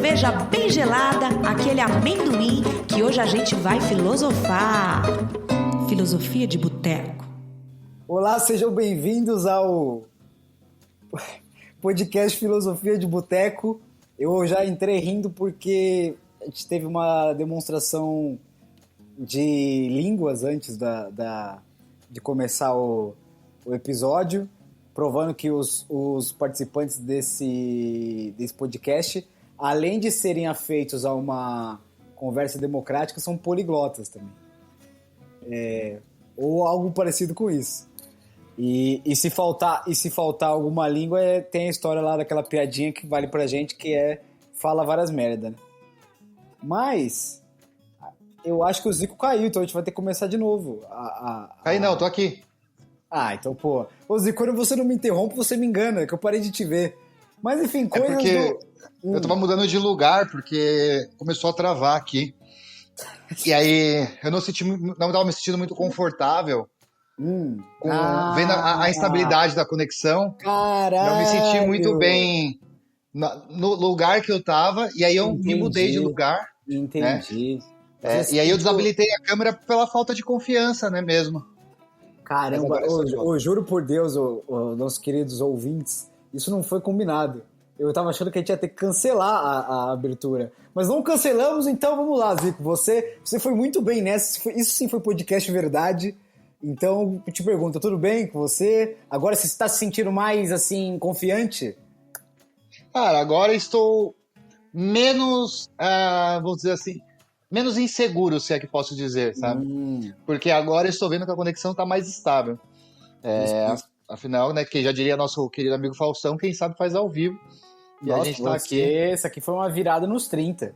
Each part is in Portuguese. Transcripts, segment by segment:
cerveja bem gelada, aquele amendoim, que hoje a gente vai filosofar. Filosofia de Boteco. Olá, sejam bem-vindos ao podcast Filosofia de Boteco. Eu já entrei rindo porque a gente teve uma demonstração de línguas antes de começar o episódio, provando que os participantes desse podcast, além de serem afeitos a uma conversa democrática, são poliglotas também. Ou algo parecido com isso. E se faltar alguma língua, tem a história lá daquela piadinha que vale pra gente, que é fala várias merda, né? Mas eu acho que o Zico caiu, então a gente vai ter que começar de novo. Aí não, tô aqui. Então, pô. Ô, Zico, quando você não me interrompe, você me engana, que eu parei de te ver. Mas, enfim, coisas porque eu tava mudando de lugar, porque começou a travar aqui. E aí, eu não tava me sentindo muito confortável vendo a instabilidade da conexão. Caralho! Não me senti muito bem no lugar que eu tava, e aí eu me mudei de lugar. Entendi. Né? E aí eu desabilitei a câmera pela falta de confiança, né, mesmo? Caramba, eu juro por Deus, nossos queridos ouvintes, isso não foi combinado. Eu tava achando que a gente ia ter que cancelar a abertura. Mas não cancelamos, então vamos lá, Zico. Você foi muito bem nessa. Isso sim foi podcast verdade. Então, eu te pergunto, tudo bem com você? Agora você está se sentindo mais, assim, confiante? Cara, agora estou menos, vou dizer assim, menos inseguro, se é que posso dizer, sabe? Porque agora estou vendo que a conexão está mais estável. Afinal, né, que já diria nosso querido amigo Faustão, quem sabe faz ao vivo. E Nossa, a gente tá aqui. Isso aqui foi uma virada nos 30.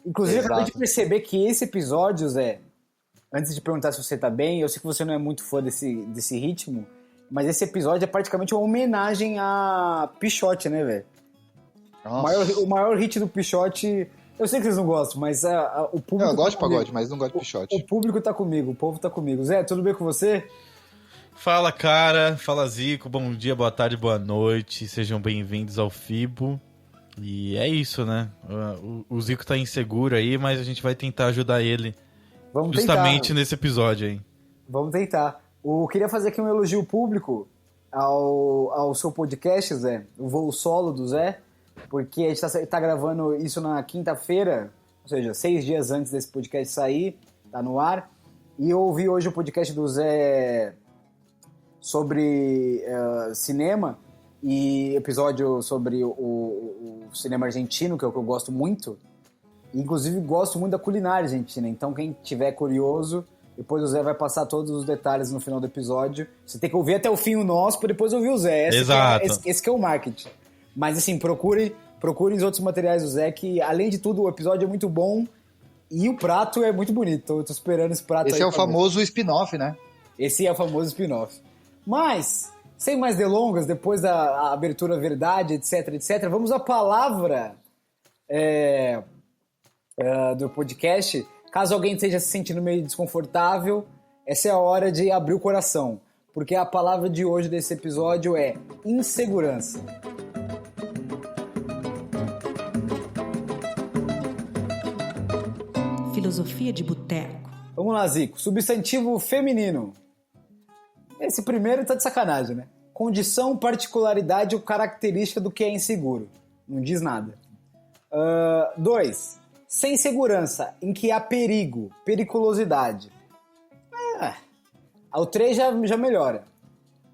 Inclusive, eu acabei de perceber que esse episódio, Zé, antes de perguntar se você tá bem, eu sei que você não é muito fã desse ritmo, mas esse episódio é praticamente uma homenagem a Pichote, né, velho? O maior hit do Pichote, eu sei que vocês não gostam, mas o público. Eu gosto de pagode, mas não gosto de Pichote. O público tá comigo, o povo tá comigo. Zé, tudo bem com você? Fala, cara. Fala, Zico. Bom dia, boa tarde, boa noite. Sejam bem-vindos ao Fibo. E é isso, né? O Zico tá inseguro aí, mas a gente vai tentar ajudar ele. Vamos justamente tentar. Nesse episódio aí. Vamos tentar. Eu queria fazer aqui um elogio público ao seu podcast, Zé. O voo solo do Zé. Porque a gente tá gravando isso na quinta-feira, ou seja, 6 dias antes desse podcast sair, tá no ar. E eu ouvi hoje o podcast do Zé sobre cinema, e episódio sobre o cinema argentino, que é o que eu gosto muito. Inclusive, gosto muito da culinária argentina. Então, quem tiver curioso, depois o Zé vai passar todos os detalhes no final do episódio. Você tem que ouvir até o fim o nosso, para depois ouvir o Zé. Exato. Esse que é o marketing. Mas, assim, procurem os outros materiais do Zé, que, além de tudo, o episódio é muito bom e o prato é muito bonito. Eu tô esperando esse prato. Esse é o famoso spin-off, né? Esse é o famoso spin-off. Mas, sem mais delongas, depois da abertura verdade, etc, vamos à palavra do podcast. Caso alguém esteja se sentindo meio desconfortável, essa é a hora de abrir o coração. Porque a palavra de hoje desse episódio é insegurança. Filosofia de Boteco. Vamos lá, Zico. Substantivo feminino. Esse primeiro tá de sacanagem, né? Condição, particularidade ou característica do que é inseguro. Não diz nada. 2. Sem segurança, em que há perigo, periculosidade. O 3 já melhora.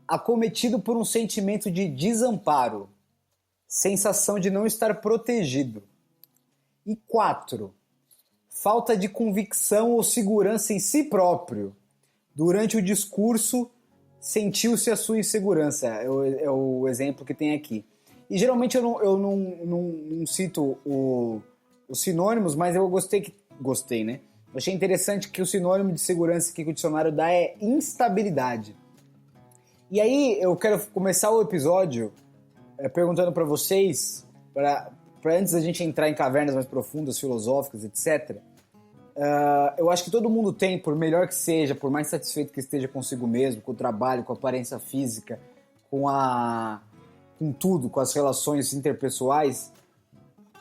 Acometido por um sentimento de desamparo. Sensação de não estar protegido. E 4. Falta de convicção ou segurança em si próprio. Durante o discurso, sentiu-se a sua insegurança. É o exemplo que tem aqui. E geralmente eu não cito os sinônimos, mas eu gostei, né? Eu achei interessante que o sinônimo de segurança que o dicionário dá é instabilidade. E aí eu quero começar o episódio perguntando para vocês, para antes da gente entrar em cavernas mais profundas, filosóficas, etc., eu acho que todo mundo tem, por melhor que seja, por mais satisfeito que esteja consigo mesmo, com o trabalho, com a aparência física, com tudo, com as relações interpessoais,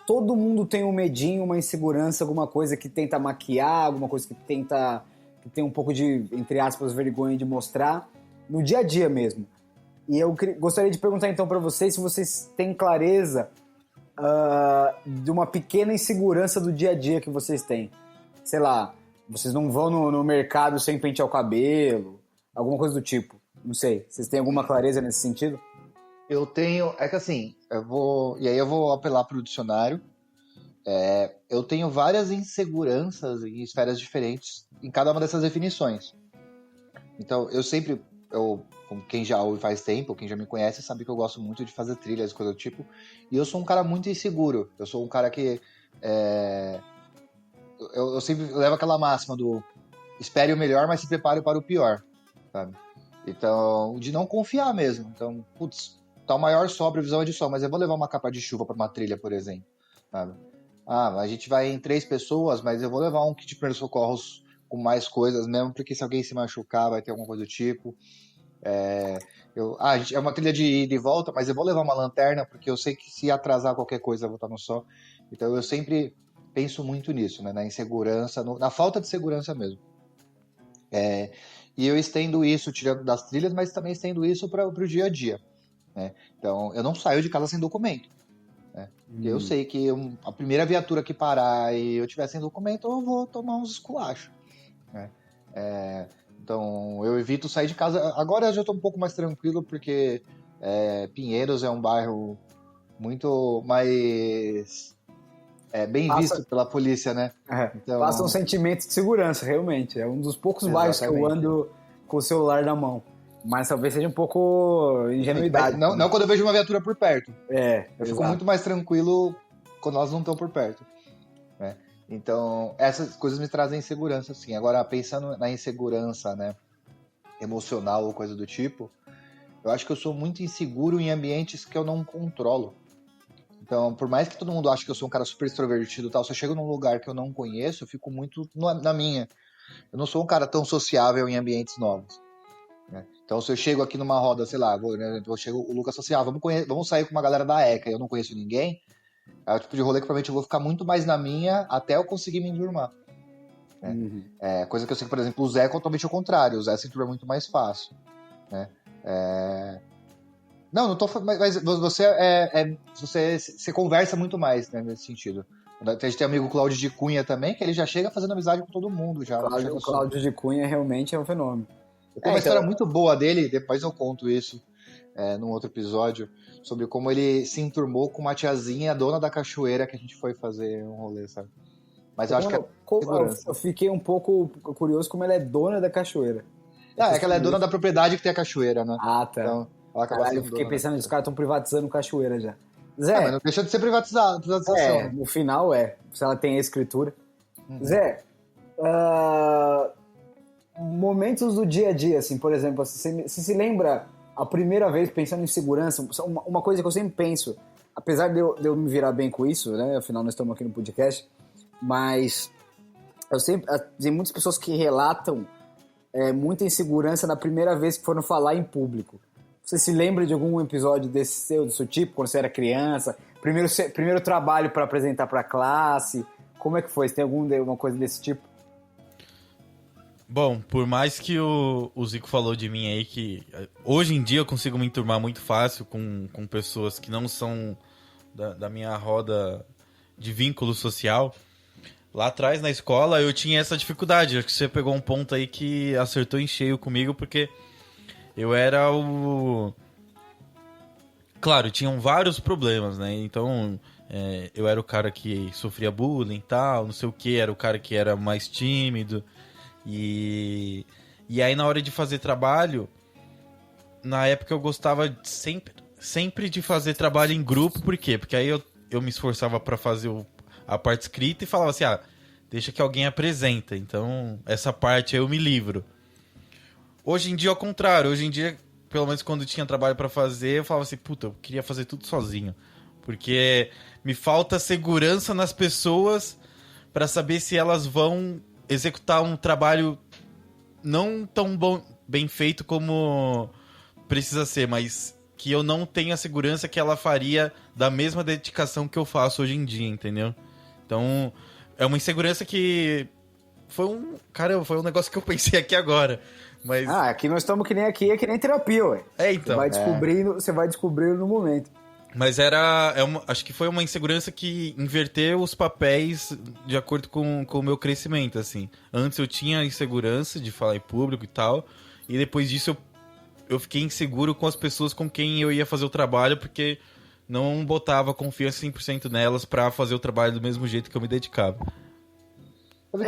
todo mundo tem um medinho, uma insegurança, alguma coisa que tenta maquiar, alguma coisa que tem um pouco de, entre aspas, vergonha de mostrar, no dia a dia mesmo. E eu gostaria de perguntar então para vocês se vocês têm clareza de uma pequena insegurança do dia a dia que vocês têm. Sei lá, vocês não vão no mercado sem pentear o cabelo, alguma coisa do tipo. Não sei, vocês têm alguma clareza nesse sentido? Eu tenho, é que assim, eu vou apelar para o dicionário. Eu tenho várias inseguranças em esferas diferentes em cada uma dessas definições. Então, como quem já ouve faz tempo, quem já me conhece, sabe que eu gosto muito de fazer trilhas, coisa do tipo. E eu sou um cara muito inseguro. Eu sou um cara que eu sempre levo aquela máxima do espere o melhor, mas se prepare para o pior, sabe? Então, de não confiar mesmo. Então, putz, tá o maior sol, a previsão é de sol, mas eu vou levar uma capa de chuva para uma trilha, por exemplo, sabe? A gente vai em 3 pessoas, mas eu vou levar um kit de primeiros socorros com mais coisas mesmo, porque se alguém se machucar, vai ter alguma coisa do tipo. É uma trilha de ida e volta, mas eu vou levar uma lanterna, porque eu sei que se atrasar qualquer coisa, eu vou estar no sol. Então eu sempre penso muito nisso, né? Na insegurança, na falta de segurança mesmo. E eu estendo isso, tirando das trilhas, mas também estendo isso para o dia a dia, né? Então eu não saio de casa sem documento, né? Eu sei que a primeira viatura que parar e eu tiver sem documento, eu vou tomar uns esculachos, né? Então, eu evito sair de casa. Agora eu já estou um pouco mais tranquilo, porque Pinheiros é um bairro muito mais bem visto pela polícia, né? Então, passa um sentimento de segurança, realmente. É um dos poucos bairros que eu ando com o celular na mão. Mas talvez seja um pouco ingenuidade. Não quando eu vejo uma viatura por perto. Eu fico exato. muito mais tranquilo quando elas não estão por perto, né? Então, essas coisas me trazem insegurança, assim. Agora, pensando na insegurança, né, emocional ou coisa do tipo, eu acho que eu sou muito inseguro em ambientes que eu não controlo. Então, por mais que todo mundo ache que eu sou um cara super extrovertido e tal, se eu chego num lugar que eu não conheço, eu fico muito na minha. Eu não sou um cara tão sociável em ambientes novos, né? Então, se eu chego aqui numa roda, sei lá, o Lucas assim, vamos sair com uma galera da ECA, eu não conheço ninguém, é o tipo de rolê que provavelmente eu vou ficar muito mais na minha até eu conseguir me enturmar, né? Coisa que eu sei que, por exemplo, o Zé é totalmente o contrário. O Zé se enturma muito mais fácil, né? Não tô falando, mas você conversa muito mais, né, nesse sentido. A gente tem amigo Cláudio de Cunha também, que ele já chega fazendo amizade com todo mundo. O Cláudio de Cunha realmente é um fenômeno. Eu tenho uma história muito boa dele, depois eu conto isso num outro episódio, sobre como ele se enturmou com uma tiazinha, dona da cachoeira, que a gente foi fazer um rolê, sabe? Mas eu acho que eu fiquei um pouco curioso como ela é dona da cachoeira. É que ela é dona da propriedade que tem a cachoeira, né? Ah, tá. Então, ela acaba eu fiquei pensando, os caras estão privatizando cachoeira já. Zé, mas não deixa de ser privatização. No final se ela tem a escritura. Zé, momentos do dia a dia, assim, por exemplo, você se lembra a primeira vez pensando em segurança, uma coisa que eu sempre penso, apesar de eu me virar bem com isso, né, afinal nós estamos aqui no podcast, mas tem muitas pessoas que relatam muita insegurança na primeira vez que foram falar em público. Você se lembra de algum episódio do seu tipo, quando você era criança? Primeiro trabalho para apresentar para a classe? Como é que foi? Você tem alguma coisa desse tipo? Bom, por mais que o Zico falou de mim aí, que hoje em dia eu consigo me enturmar muito fácil com pessoas que não são da minha roda de vínculo social. Lá atrás, na escola, eu tinha essa dificuldade. Acho que você pegou um ponto aí que acertou em cheio comigo, porque eu era Claro, tinham vários problemas, né? Então, eu era o cara que sofria bullying e tal, não sei o que, era o cara que era mais tímido. E aí, na hora de fazer trabalho, na época eu gostava sempre de fazer trabalho em grupo. Por quê? Porque aí eu me esforçava para fazer a parte escrita e falava assim, deixa que alguém apresenta. Então, essa parte aí eu me livro. Hoje em dia, ao contrário. Hoje em dia, pelo menos quando tinha trabalho para fazer, eu falava assim, puta, eu queria fazer tudo sozinho. Porque me falta segurança nas pessoas para saber se elas vão executar um trabalho não tão bem feito como precisa ser, mas que eu não tenho a segurança que ela faria da mesma dedicação que eu faço hoje em dia, entendeu? Então, é uma insegurança que foi um negócio que eu pensei aqui agora. Mas... aqui nós estamos que nem aqui, é que nem terapia, ué. Então. Você vai descobrindo no momento. Mas acho que foi uma insegurança que inverteu os papéis de acordo com o meu crescimento, assim. Antes eu tinha insegurança de falar em público e tal, e depois disso eu fiquei inseguro com as pessoas com quem eu ia fazer o trabalho, porque não botava confiança 100% nelas pra fazer o trabalho do mesmo jeito que eu me dedicava. Um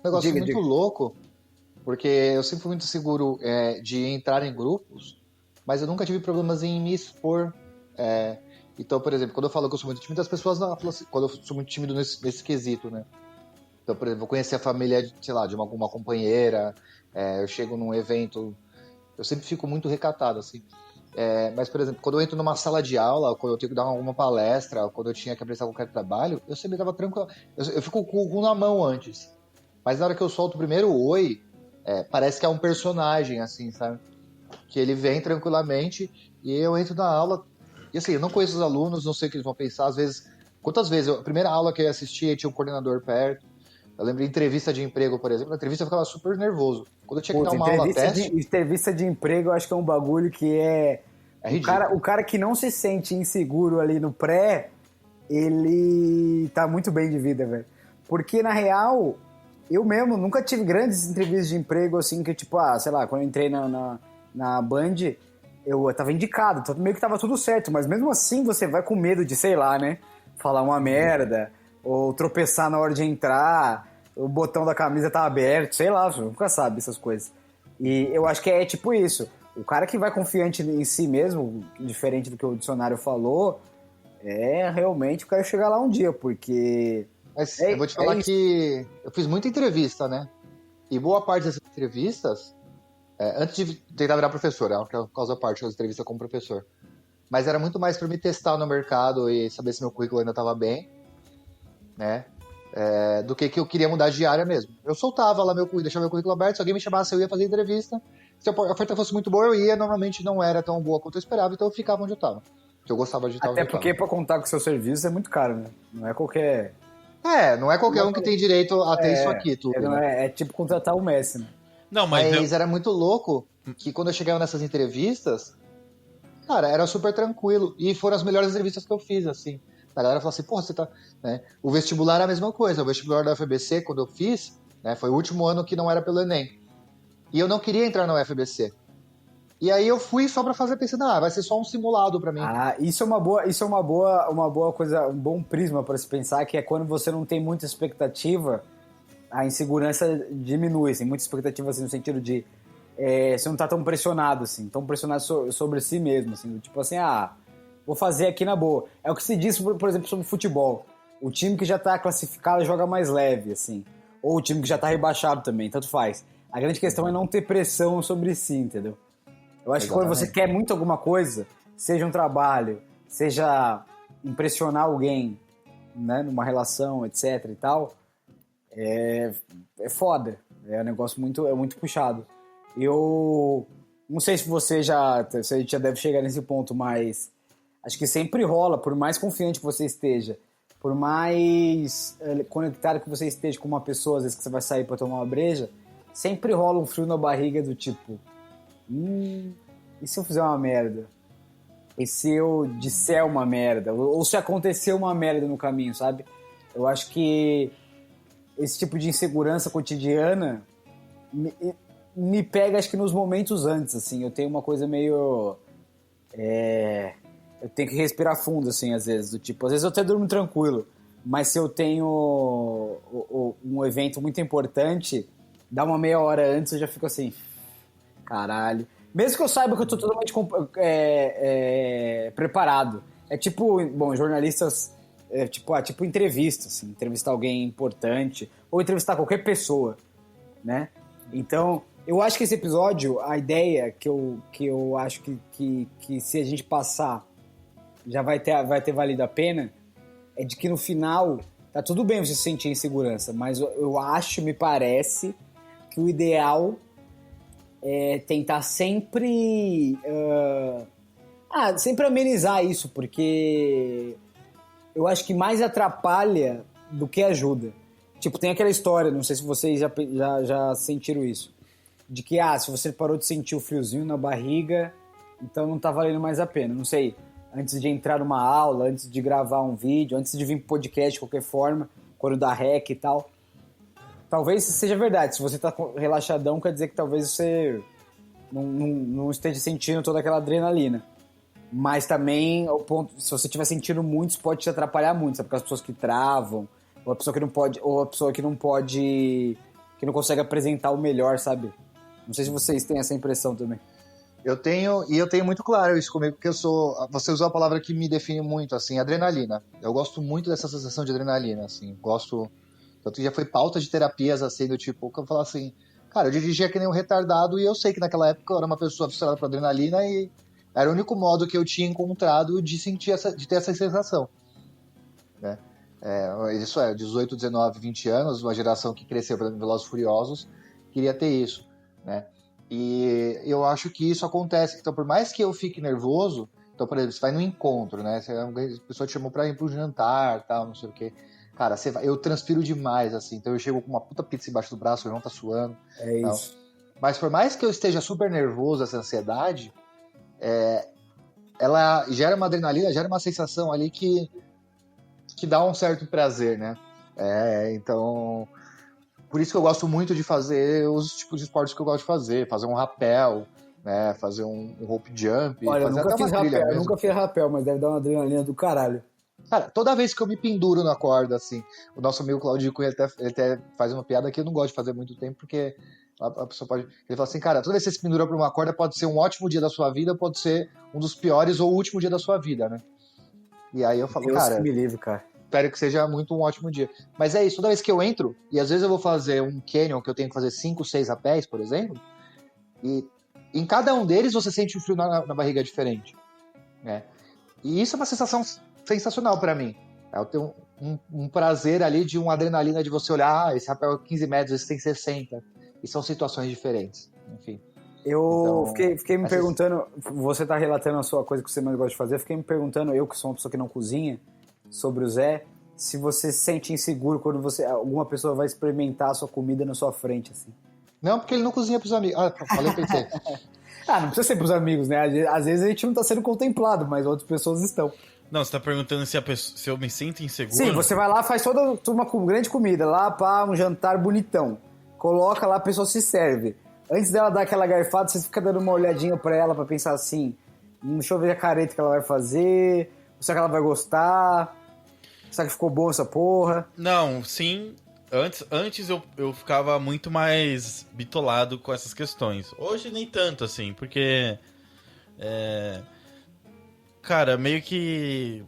negócio muito louco, porque eu sempre fui muito seguro de entrar em grupos, mas eu nunca tive problemas em me expor. Então, por exemplo, quando eu falo que eu sou muito tímido, as pessoas não falam assim, quando eu sou muito tímido nesse quesito, né? Então, por exemplo, eu conheci a família, sei lá, de uma companheira, eu chego num evento, eu sempre fico muito recatado, assim. Mas, por exemplo, quando eu entro numa sala de aula, quando eu tenho que dar alguma palestra, quando eu tinha que apresentar qualquer trabalho, eu sempre tava tranquilo. Eu fico com o cu na mão antes. Mas na hora que eu solto o primeiro oi, parece que é um personagem, assim, sabe? Que ele vem tranquilamente e eu entro na aula. E assim, eu não conheço os alunos, não sei o que eles vão pensar. Às vezes, quantas vezes? A primeira aula que eu assisti, tinha um coordenador perto. Eu lembro de entrevista de emprego, por exemplo. Na entrevista eu ficava super nervoso. Quando eu tinha que dar uma aula teste... Entrevista de emprego, eu acho que é um bagulho que é ridículo. O cara que não se sente inseguro ali no pré, ele tá muito bem de vida, velho. Porque, na real, eu mesmo nunca tive grandes entrevistas de emprego, assim, que tipo, sei lá, quando eu entrei na Band, eu tava indicado, então meio que tava tudo certo, mas mesmo assim você vai com medo de, sei lá, né, falar uma merda, ou tropeçar na hora de entrar, o botão da camisa tá aberto, sei lá, você nunca sabe essas coisas. E eu acho que é tipo isso, o cara que vai confiante em si mesmo, diferente do que o dicionário falou, realmente o cara chegar lá um dia, porque... Mas eu vou te falar que eu fiz muita entrevista, né, e boa parte dessas entrevistas... antes de tentar virar professor, que é a causa parte das entrevistas como professor. Mas era muito mais para me testar no mercado e saber se meu currículo ainda estava bem, né? Do que eu queria mudar de área mesmo. Eu soltava lá deixava meu currículo aberto, se alguém me chamasse eu ia fazer entrevista. Se a oferta fosse muito boa eu ia, normalmente não era tão boa quanto eu esperava, então eu ficava onde eu estava. Porque eu gostava de estar onde eu estava. Até porque para contar com o seu serviço é muito caro, né? Não é qualquer... não é qualquer um que tem direito a ter isso aqui, tudo. É tipo contratar o Messi, né? Não, mas era muito louco que quando eu chegava nessas entrevistas, cara, era super tranquilo. E foram as melhores entrevistas que eu fiz, assim. A galera falou assim, você tá... Né? O vestibular é a mesma coisa. O vestibular da UFABC, quando eu fiz, né, foi o último ano que não era pelo Enem. E eu não queria entrar na UFABC. E aí eu fui só pra fazer, pensando, vai ser só um simulado pra mim. Isso é uma boa coisa, um bom prisma pra se pensar, que é quando você não tem muita expectativa, a insegurança diminui, assim, muita expectativa, assim, no sentido de você não tá tão pressionado, assim, sobre si mesmo, assim, tipo assim, vou fazer aqui na boa. É o que se diz, por exemplo, sobre futebol. O time que já tá classificado joga mais leve, assim, ou o time que já tá rebaixado também, tanto faz. A grande questão é não ter pressão sobre si, entendeu? Eu acho que quando você quer muito alguma coisa, seja um trabalho, seja impressionar alguém, né, numa relação, etc e tal, é foda. É um negócio muito puxado. Eu não sei se a gente já deve chegar nesse ponto, mas acho que sempre rola, por mais confiante que você esteja, por mais conectado que você esteja com uma pessoa, às vezes que você vai sair pra tomar uma breja, sempre rola um frio na barriga do tipo, e se eu fizer uma merda? E se eu disser uma merda? Ou se acontecer uma merda no caminho, sabe? Eu acho que esse tipo de insegurança cotidiana me pega, acho que nos momentos antes, assim. Eu tenho uma coisa meio... eu tenho que respirar fundo, assim, às vezes. Do tipo, às vezes eu até durmo tranquilo, mas se eu tenho um evento muito importante, dá uma meia hora antes, eu já fico assim, caralho. Mesmo que eu saiba que eu tô totalmente preparado. É tipo, bom, jornalistas... tipo entrevista, assim, entrevistar alguém importante, ou entrevistar qualquer pessoa, né? Então, eu acho que esse episódio, a ideia que eu acho que se a gente passar já vai ter valido a pena, é de que no final tá tudo bem você se sentir em segurança, mas me parece que o ideal é tentar sempre sempre amenizar isso, porque eu acho que mais atrapalha do que ajuda. Tipo, tem aquela história, não sei se vocês já sentiram isso, de que, se você parou de sentir o friozinho na barriga, então não tá valendo mais a pena. Não sei, antes de entrar numa aula, antes de gravar um vídeo, antes de vir pro podcast de qualquer forma, quando dá rec e tal. Talvez seja verdade, se você tá relaxadão, quer dizer que talvez você não esteja sentindo toda aquela adrenalina. Mas também, se você estiver sentindo muito, isso pode te atrapalhar muito, sabe? Porque as pessoas que travam, ou a pessoa que não pode, que não consegue apresentar o melhor, sabe? Não sei se vocês têm essa impressão também. Eu tenho muito claro isso comigo, porque você usou a palavra que me define muito, assim, adrenalina. Eu gosto muito dessa sensação de adrenalina, assim, tanto que já foi pauta de terapias, assim, do tipo, que eu falo assim, cara, eu dirigia que nem um retardado e eu sei que naquela época eu era uma pessoa fissurada por adrenalina e era o único modo que eu tinha encontrado de de ter essa sensação, né? Isso 18, 19, 20 anos, uma geração que cresceu, por exemplo, Velozes e Furiosos, queria ter isso, né? E eu acho que isso acontece. Então, por mais que eu fique nervoso, então, por exemplo, você vai num encontro, né? A pessoa te chamou pra ir pro jantar, tal, não sei o quê. Cara, eu transpiro demais, assim. Então, eu chego com uma puta pizza embaixo do braço, o irmão tá suando. É tal. isso. Mas por mais que eu esteja super nervoso, essa ansiedade, ela gera uma adrenalina, gera uma sensação ali que dá um certo prazer, né? Então, por isso que eu gosto muito de fazer os tipos de esportes que eu gosto de fazer um rapel, né? Fazer um rope jump, Olha, eu fazer nunca até uma fiz trilha rapel, mesmo. eu nunca fiz rapel, mas deve dar uma adrenalina do caralho. Cara, toda vez que eu me penduro na corda, assim, o nosso amigo Claudio Cunha ele até faz uma piada que eu não gosto de fazer muito tempo, porque a pessoa pode... Ele fala assim, cara, toda vez que você se pendura por uma corda pode ser um ótimo dia da sua vida, pode ser um dos piores ou o último dia da sua vida, né? E aí eu falo, Deus cara... que me livre, cara. Espero que seja muito um ótimo dia. Mas é isso, toda vez que eu entro, e às vezes eu vou fazer um canyon que eu tenho que fazer 5, 6 rapés, por exemplo, e em cada um deles você sente um frio na barriga diferente, né? E isso é uma sensação sensacional pra mim. Eu tenho um prazer ali de uma adrenalina de você olhar, esse rapel é 15 metros, esse tem 60, e são situações diferentes, enfim. Eu fiquei me essas- perguntando, você tá relatando a sua coisa que você mais gosta de fazer, eu fiquei me perguntando, eu que sou uma pessoa que não cozinha, sobre o Zé, se você se sente inseguro quando alguma pessoa vai experimentar a sua comida na sua frente, assim. Não, porque ele não cozinha pros amigos. Falei pra você. Não precisa ser pros amigos, né? Às vezes a gente não tá sendo contemplado, mas outras pessoas estão. Não, você tá perguntando se eu me sinto inseguro? Sim, você vai lá, faz toda uma grande comida, lá para um jantar bonitão. Coloca lá, a pessoa se serve. Antes dela dar aquela garfada, você fica dando uma olhadinha pra ela pra pensar assim, deixa eu ver a careta que ela vai fazer, será que ela vai gostar, será que ficou bom essa porra? Não, sim. Antes eu ficava muito mais bitolado com essas questões. Hoje nem tanto, assim, porque... Cara, meio que...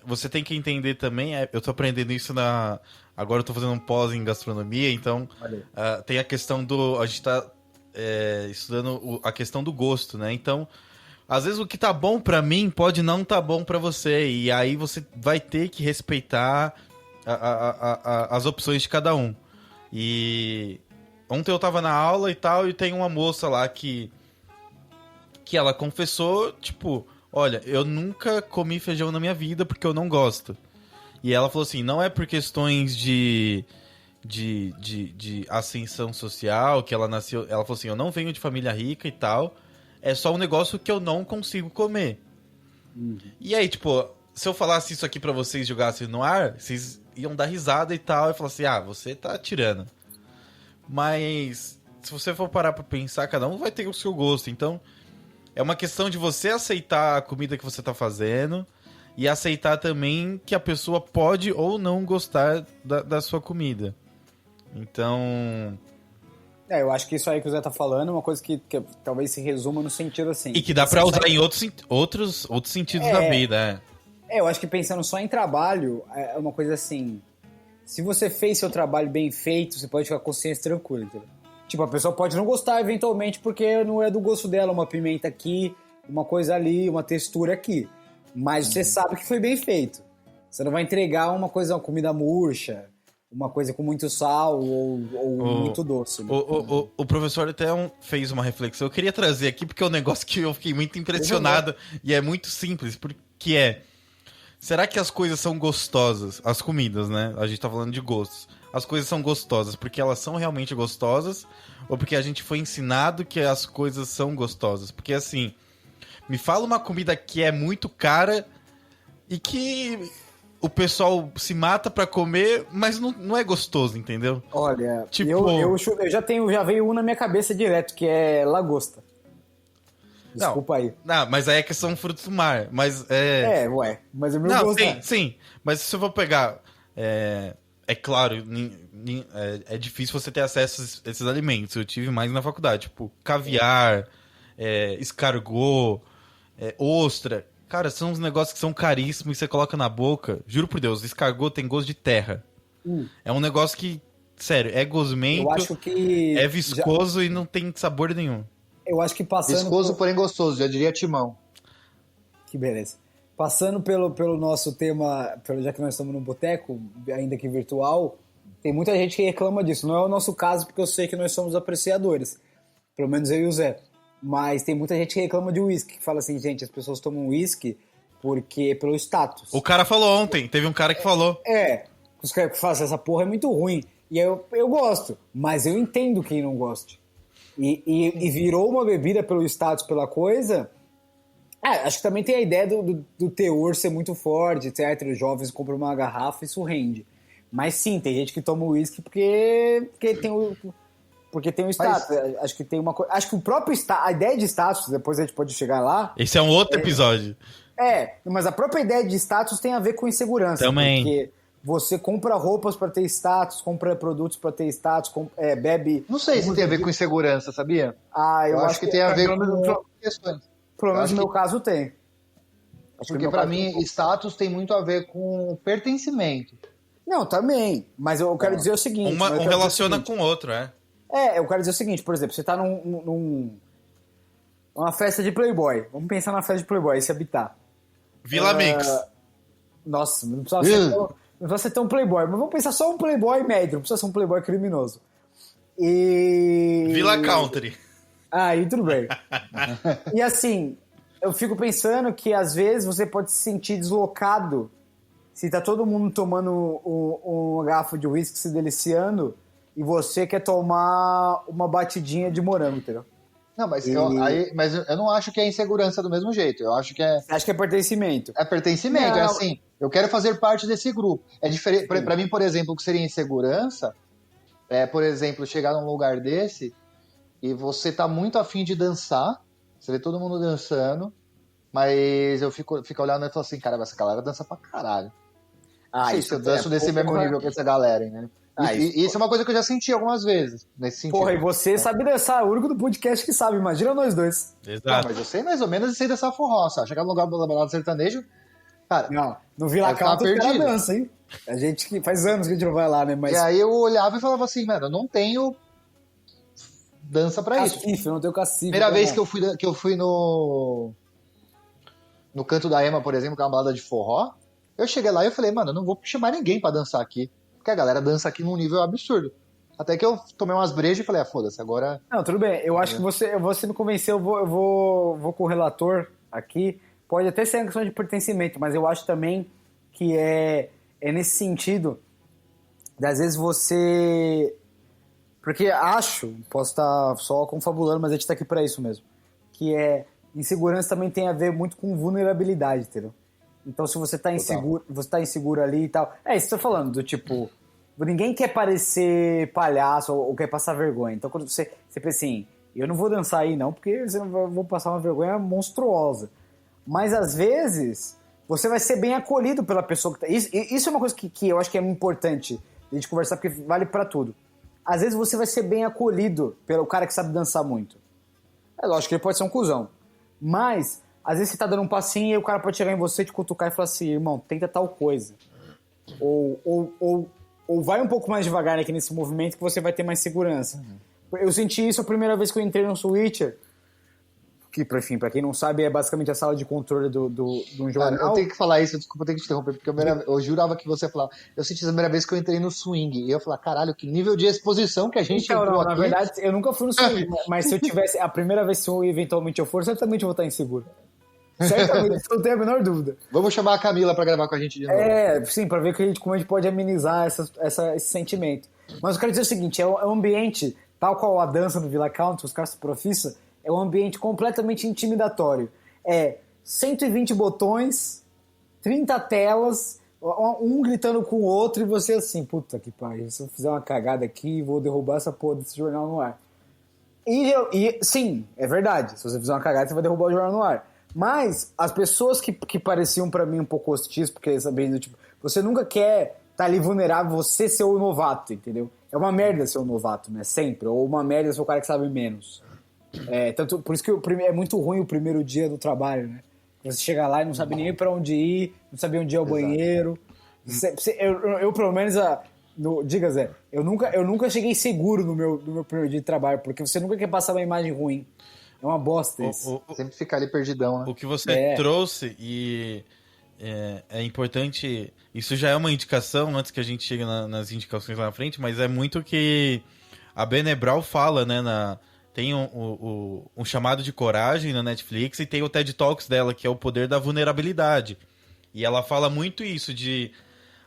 você tem que entender também... eu tô aprendendo isso agora eu tô fazendo um pós em gastronomia, então... tem a questão a gente tá estudando a questão do gosto, né? Então... Às vezes o que tá bom pra mim pode não tá bom pra você. E aí você vai ter que respeitar as opções de cada um. E ontem eu tava na aula e tal, e tem uma moça lá que ela confessou, tipo, olha, eu nunca comi feijão na minha vida porque eu não gosto. E ela falou assim, não é por questões de ascensão social, que ela nasceu... Ela falou assim, eu não venho de família rica e tal... É só um negócio que eu não consigo comer. E aí, tipo, se eu falasse isso aqui pra vocês, jogassem no ar, vocês iam dar risada e tal, e falar assim, você tá tirando. Mas, se você for parar pra pensar, cada um vai ter o seu gosto. Então, é uma questão de você aceitar a comida que você tá fazendo e aceitar também que a pessoa pode ou não gostar da sua comida. Então... eu acho que isso aí que o Zé tá falando é uma coisa que talvez se resuma no sentido assim... E que dá pra usar em outros sentidos da vida, eu acho que pensando só em trabalho, é uma coisa assim... Se você fez seu trabalho bem feito, você pode ficar com a consciência tranquila, entendeu? Tipo, a pessoa pode não gostar eventualmente porque não é do gosto dela, uma pimenta aqui, uma coisa ali, uma textura aqui. Mas você sabe que foi bem feito. Você não vai entregar uma comida murcha, uma coisa com muito sal ou muito doce. Né? O professor até fez uma reflexão. Eu queria trazer aqui porque é um negócio que eu fiquei muito impressionado e é muito simples, porque será que as coisas são gostosas? As comidas, né? A gente tá falando de gostos. As coisas são gostosas porque elas são realmente gostosas ou porque a gente foi ensinado que as coisas são gostosas? Porque assim, me fala uma comida que é muito cara e que o pessoal se mata pra comer, mas não é gostoso, entendeu? Olha, tipo... eu já veio um na minha cabeça direto, que é lagosta. Desculpa aí. Não, mas aí é questão frutos do mar. Mas mas o meu não, gosto. sim. Mas se eu for pegar. É claro, é difícil você ter acesso a esses alimentos. Eu tive mais na faculdade. Tipo, caviar, escargot, ostra. Cara, são uns negócios que são caríssimos e você coloca na boca. Juro por Deus, escargot tem gosto de terra. É um negócio que, sério, é gosmento, eu acho que é viscoso e não tem sabor nenhum. Eu acho que passando... Viscoso, porém gostoso, já diria Timão. Que beleza. Passando pelo nosso tema, já que nós estamos no boteco, ainda que virtual, tem muita gente que reclama disso. Não é o nosso caso, porque eu sei que nós somos apreciadores. Pelo menos eu e o Zé. Mas tem muita gente que reclama de uísque, que fala assim, gente, as pessoas tomam uísque porque pelo status. O cara falou ontem, teve um cara que falou. Os caras que falam assim, essa porra é muito ruim. E eu gosto, mas eu entendo quem não goste. E virou uma bebida pelo status, pela coisa. Acho que também tem a ideia do teor ser muito forte, etc. Os jovens compram uma garrafa e isso rende. Mas sim, tem gente que toma uísque porque tem o status. Acho que tem uma coisa. Acho que o próprio status, a ideia de status, depois a gente pode chegar lá. Esse é um outro episódio. Mas a própria ideia de status tem a ver com insegurança. Também. Porque você compra roupas pra ter status, compra produtos pra ter status, bebe. Não sei se tem a ver com insegurança, sabia? Eu acho que tem a ver com questões. Pelo menos no meu caso tem. Porque pra mim, status tem muito a ver com pertencimento. Não, também. Mas eu quero dizer o seguinte. Um relaciona com o outro, eu quero dizer o seguinte, por exemplo, você tá numa festa de Playboy. Vamos pensar na festa de Playboy, esse habitar. Vila Mix. Nossa, não precisa ser tão Playboy, mas vamos pensar só um Playboy médio, não precisa ser um Playboy criminoso. Vila Country. Aí tudo bem. E assim, eu fico pensando que às vezes você pode se sentir deslocado se tá todo mundo tomando uma garrafa de uísque se deliciando e você quer tomar uma batidinha de morango, entendeu? Não, mas eu não acho que é insegurança do mesmo jeito. Eu acho que é... Você acha que é pertencimento? É pertencimento, é assim, eu quero fazer parte desse grupo. É diferente. Pra mim, por exemplo, o que seria insegurança é, por exemplo, chegar num lugar desse e você tá muito afim de dançar, você vê todo mundo dançando, mas eu fico olhando e falo assim, cara, essa galera dança pra caralho. Não sei se eu danço desse mesmo nível que essa galera, né? Isso é uma coisa que eu já senti algumas vezes, nesse sentido. Porra, e você sabe dançar, o único do podcast que sabe, imagina nós dois. Exato. Mas eu sei mais ou menos e sei dessa forró, sabe? Chegar no lugar do balada sertanejo, cara... Não, no Vila Country os caras dançam, hein? A gente que faz anos que a gente não vai lá, né? Mas... E aí eu olhava e falava assim, mano, eu não tenho dança pra cacife, isso. Eu não tenho cacife. Primeira vez que eu fui no Canto da Ema, por exemplo, que é uma balada de forró, eu cheguei lá e eu falei, mano, eu não vou chamar ninguém pra dançar aqui. Porque a galera dança aqui num nível absurdo. Até que eu tomei umas brejas e falei, foda-se, agora... Não, tudo bem. Eu acho que você me convenceu, eu vou com o relator aqui. Pode até ser uma questão de pertencimento, mas eu acho também que é nesse sentido, às vezes você... Porque posso estar só confabulando, mas a gente tá aqui pra isso mesmo, que insegurança também tem a ver muito com vulnerabilidade, entendeu? Então, se você tá inseguro ali e tal... isso que eu tô falando, do tipo... Ninguém quer parecer palhaço ou quer passar vergonha. Então, quando você pensa assim... Eu não vou dançar aí, não, porque eu vou passar uma vergonha monstruosa. Mas, às vezes, você vai ser bem acolhido pela pessoa que tá... Isso é uma coisa que eu acho que é importante a gente conversar, porque vale pra tudo. Às vezes, você vai ser bem acolhido pelo cara que sabe dançar muito. É lógico que ele pode ser um cuzão. Mas... Às vezes você tá dando um passinho e o cara pode chegar em você, te cutucar e falar assim, irmão, tenta tal coisa. Ou vai um pouco mais devagar aqui nesse movimento que você vai ter mais segurança. Eu senti isso a primeira vez que eu entrei no Switcher. que, enfim, pra quem não sabe, é basicamente a sala de controle de um jornal. Cara, eu tenho que falar isso, desculpa, eu tenho que te interromper, porque eu jurava que você ia falar. Eu senti a primeira vez que eu entrei no swing, e eu ia falar, caralho, que nível de exposição que a gente Então, entrou não, aqui. na verdade, eu nunca fui no swing, mas se eu tivesse, a primeira vez que eventualmente eu for, certamente eu vou estar inseguro. Certamente, isso não tenho a menor dúvida. Vamos chamar a Camila pra gravar com a gente de novo. Sim, pra ver como a gente pode amenizar esse sentimento. Mas eu quero dizer o seguinte, é um ambiente, tal qual a dança no Villa Country, os caras se profissa, é um ambiente completamente intimidatório. 120 botões, 30 telas, um gritando com o outro e você assim, puta que pariu, se eu fizer uma cagada aqui, vou derrubar essa porra desse jornal no ar. E sim, é verdade, se você fizer uma cagada, você vai derrubar o jornal no ar. Mas as pessoas que pareciam pra mim um pouco hostis, porque sabendo, tipo, você nunca quer estar ali vulnerável, você ser o novato, entendeu? É uma merda ser o novato, né? Sempre. Ou uma merda ser o cara que sabe menos. Tanto, por isso que é muito ruim o primeiro dia do trabalho, né? Você chega lá e não sabe nem pra onde ir, não sabe onde é o banheiro. Eu pelo menos, diga Zé, eu nunca cheguei seguro no meu primeiro dia de trabalho, porque você nunca quer passar uma imagem ruim. É uma bosta isso. Sempre ficar ali perdidão, né? O que você trouxe, e é importante, isso já é uma indicação, antes que a gente chegue nas indicações lá na frente, mas é muito que a Brené Brown fala, né, tem um chamado de coragem na Netflix e tem o TED Talks dela, que é o poder da vulnerabilidade. E ela fala muito isso,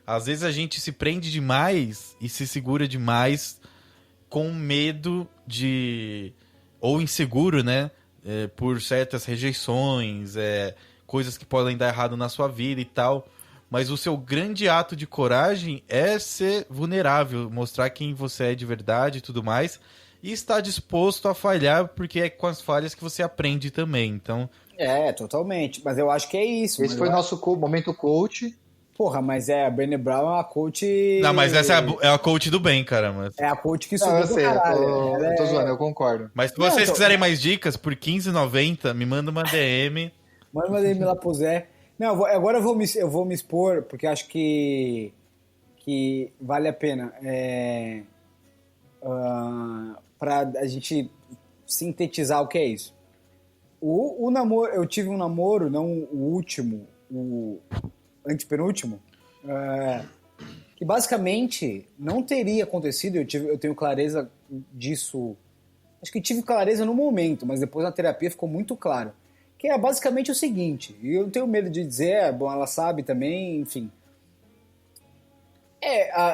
às vezes a gente se prende demais e se segura demais com medo ou inseguro, né? Por certas rejeições, coisas que podem dar errado na sua vida e tal. Mas o seu grande ato de coragem é ser vulnerável, mostrar quem você é de verdade e tudo mais. E estar disposto a falhar, porque é com as falhas que você aprende também. Então... totalmente. Mas eu acho que é isso. Esse foi o nosso momento coach. Porra, mas a Brené Brown é uma coach... Não, mas essa é a coach do bem, cara. Mas... É a coach que subiu eu sei, caralho. eu tô zoando, eu concordo. Mas se vocês quiserem mais dicas, por R$15,90, me manda uma DM. Manda uma DM lá pro Zé. Não, agora eu vou me expor, porque acho que vale a pena. Pra a gente sintetizar o que é isso. O namoro, eu tive um namoro, não o último, o antepenúltimo, que basicamente não teria acontecido, eu tenho clareza disso, acho que tive clareza no momento, mas depois na terapia ficou muito claro, que é basicamente o seguinte, e eu não tenho medo de dizer, bom, ela sabe também, enfim.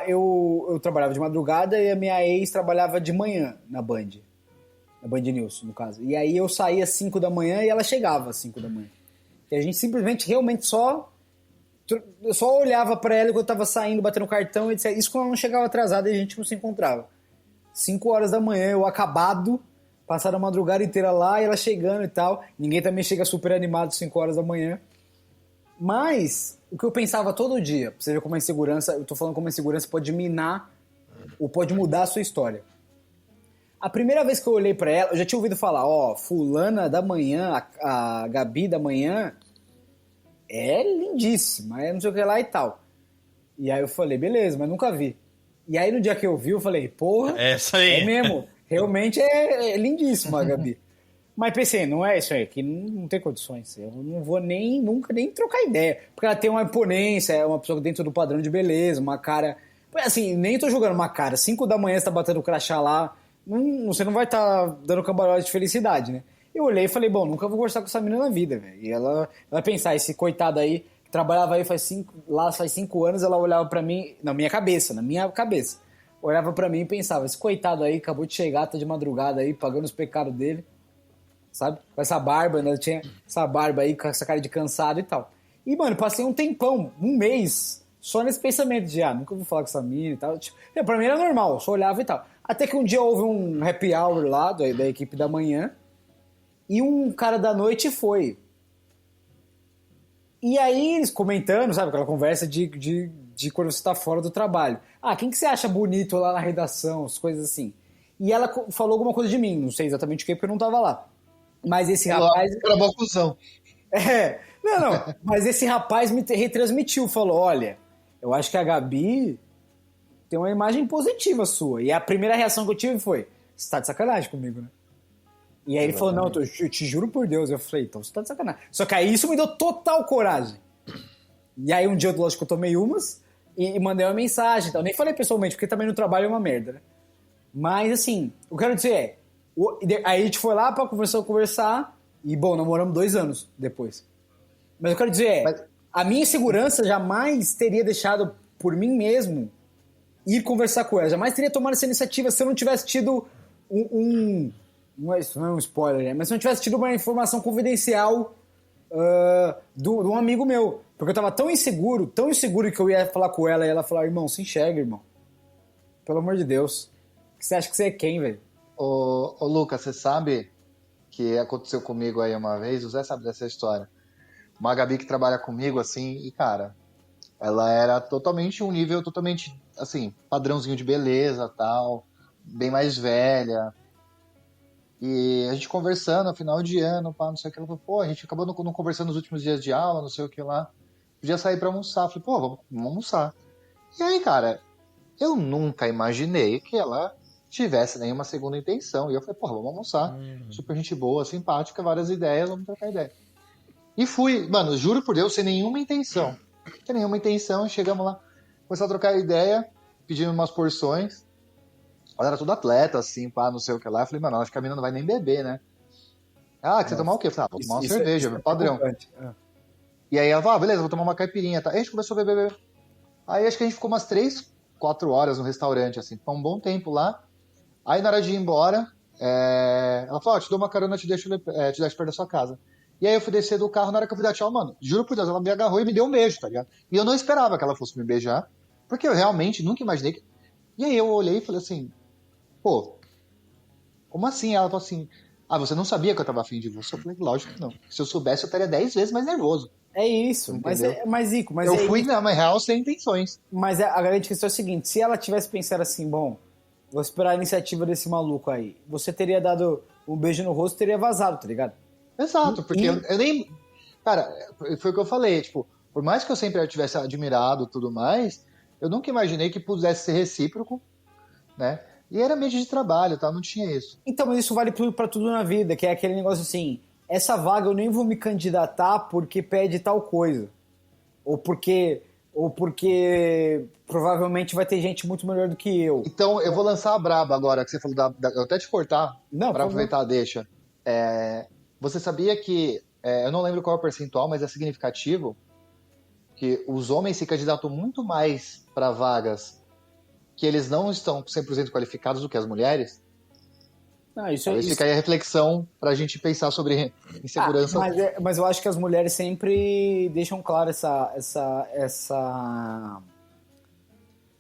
Eu trabalhava de madrugada e a minha ex trabalhava de manhã na Band News, no caso. E aí eu saía às 5 da manhã e ela chegava às 5 da manhã. E a gente simplesmente, realmente eu só olhava pra ela quando eu tava saindo, batendo cartão, e disse, isso quando ela não chegava atrasada e a gente não se encontrava. 5 horas da manhã, eu acabado, passaram a madrugada inteira lá, e ela chegando e tal. Ninguém também chega super animado às 5 horas da manhã. Mas, o que eu pensava todo dia, pra você ver como a insegurança, eu tô falando como a insegurança pode minar, ou pode mudar a sua história. A primeira vez que eu olhei pra ela, eu já tinha ouvido falar, fulana da manhã, a Gabi da manhã, é lindíssima, não sei o que lá e tal. E aí eu falei, beleza, mas nunca vi. E aí no dia que eu vi, eu falei, porra, essa aí. É mesmo, realmente é lindíssima a Gabi. Mas pensei, não é isso aí, que não tem condições, eu não vou nunca nem trocar ideia, porque ela tem uma imponência, é uma pessoa dentro do padrão de beleza, uma cara, assim, nem tô jogando uma cara, 5 da manhã você tá batendo o crachá lá, você não vai estar dando cambalote de felicidade, né? Eu olhei e falei, bom, nunca vou conversar com essa menina na vida, velho. E ela vai pensar, esse coitado aí, que trabalhava aí faz 5 anos, ela olhava pra mim, na minha cabeça. Olhava pra mim e pensava, esse coitado aí acabou de chegar, tá de madrugada aí, pagando os pecados dele, sabe? Com essa barba, né? Tinha essa barba aí, com essa cara de cansado e tal. E, mano, passei um tempão, um mês, só nesse pensamento de, nunca vou falar com essa mina e tal. Tipo, pra mim era normal, eu só olhava e tal. Até que um dia houve um happy hour lá, da equipe da manhã, e um cara da noite foi. E aí eles comentando, sabe, aquela conversa de quando você tá fora do trabalho. Quem que você acha bonito lá na redação, as coisas assim. E ela falou alguma coisa de mim, não sei exatamente o que, porque eu não tava lá. Mas esse rapaz... Era uma confusão. Não. Mas esse rapaz me retransmitiu, falou, olha, eu acho que a Gabi tem uma imagem positiva sua. E a primeira reação que eu tive foi, você tá de sacanagem comigo, né? E aí ele falou, não, eu te juro por Deus. Eu falei, então você tá de sacanagem. Só que aí isso me deu total coragem. E aí um dia, lógico, eu tomei umas e mandei uma mensagem. Então, eu nem falei pessoalmente, porque também no trabalho é uma merda, né? Mas, assim, o que eu quero dizer é... Aí a gente foi lá pra conversar e, bom, namoramos 2 anos depois. Mas o que eu quero dizer é... A minha insegurança jamais teria deixado por mim mesmo ir conversar com ela. Jamais teria tomado essa iniciativa se eu não tivesse tido isso não é um spoiler, né? Mas se eu não tivesse tido uma informação confidencial de um amigo meu. Porque eu tava tão inseguro que eu ia falar com ela e ela falar, irmão, se enxerga, irmão. Pelo amor de Deus. Você acha que você é quem, velho? Ô, Lucas, você sabe que aconteceu comigo aí uma vez? O Zé sabe dessa história. Uma Gabi que trabalha comigo, assim, e, cara, ela era um nível totalmente, assim, padrãozinho de beleza, tal, bem mais velha. E a gente conversando, final de ano, pá, não sei o que, ela falou, pô, a gente acabou não conversando nos últimos dias de aula, não sei o que lá. Podia sair pra almoçar. Eu falei, pô, vamos almoçar. E aí, cara, eu nunca imaginei que ela tivesse nenhuma segunda intenção. E eu falei, pô, vamos almoçar. Super gente boa, simpática, várias ideias, vamos trocar ideia. E fui, mano, juro por Deus, sem nenhuma intenção. Sem nenhuma intenção, chegamos lá, começamos a trocar ideia, pedimos umas porções. Ela era tudo atleta, assim, pá, não sei o que lá. Eu falei, mano, acho que a menina não vai nem beber, né? Ah, que você tomar o quê? Eu falei, vou tomar uma cerveja, padrão. E aí ela falou, beleza, vou tomar uma caipirinha, tá? Aí a gente começou a beber. Aí acho que a gente ficou umas 3, 4 horas no restaurante, assim, ficou um bom tempo lá. Aí na hora de ir embora, ela falou, te dou uma carona, te deixo perto da sua casa. E aí eu fui descer do carro, na hora que eu fui dar tchau, mano, juro por Deus, ela me agarrou e me deu um beijo, tá ligado? E eu não esperava que ela fosse me beijar, porque eu realmente nunca imaginei que... E aí eu olhei e falei assim, pô, como assim? Ela falou assim, você não sabia que eu tava afim de você? Eu falei, lógico que não. Se eu soubesse, eu estaria 10 vezes mais nervoso. É isso, mas Zico, mas eu fui, não, mas real, sem intenções. Mas a grande questão é o seguinte, se ela tivesse pensado assim, bom, vou esperar a iniciativa desse maluco aí, você teria dado um beijo no rosto e teria vazado, tá ligado? Exato, porque eu nem... Cara, foi o que eu falei, tipo, por mais que eu sempre tivesse admirado e tudo mais, eu nunca imaginei que pudesse ser recíproco, né? E era meio de trabalho, tá? Não tinha isso. Então, mas isso vale pra tudo na vida, que é aquele negócio assim, essa vaga eu nem vou me candidatar porque pede tal coisa. Ou porque provavelmente vai ter gente muito melhor do que eu. Então, eu vou lançar a braba agora, que você falou eu até te cortar, para aproveitar a deixa. Você sabia que, eu não lembro qual é o percentual, mas é significativo, que os homens se candidatam muito mais para vagas que eles não estão 100% qualificados do que as mulheres? Fica aí a reflexão pra gente pensar sobre insegurança. Mas eu acho que as mulheres sempre deixam claro essa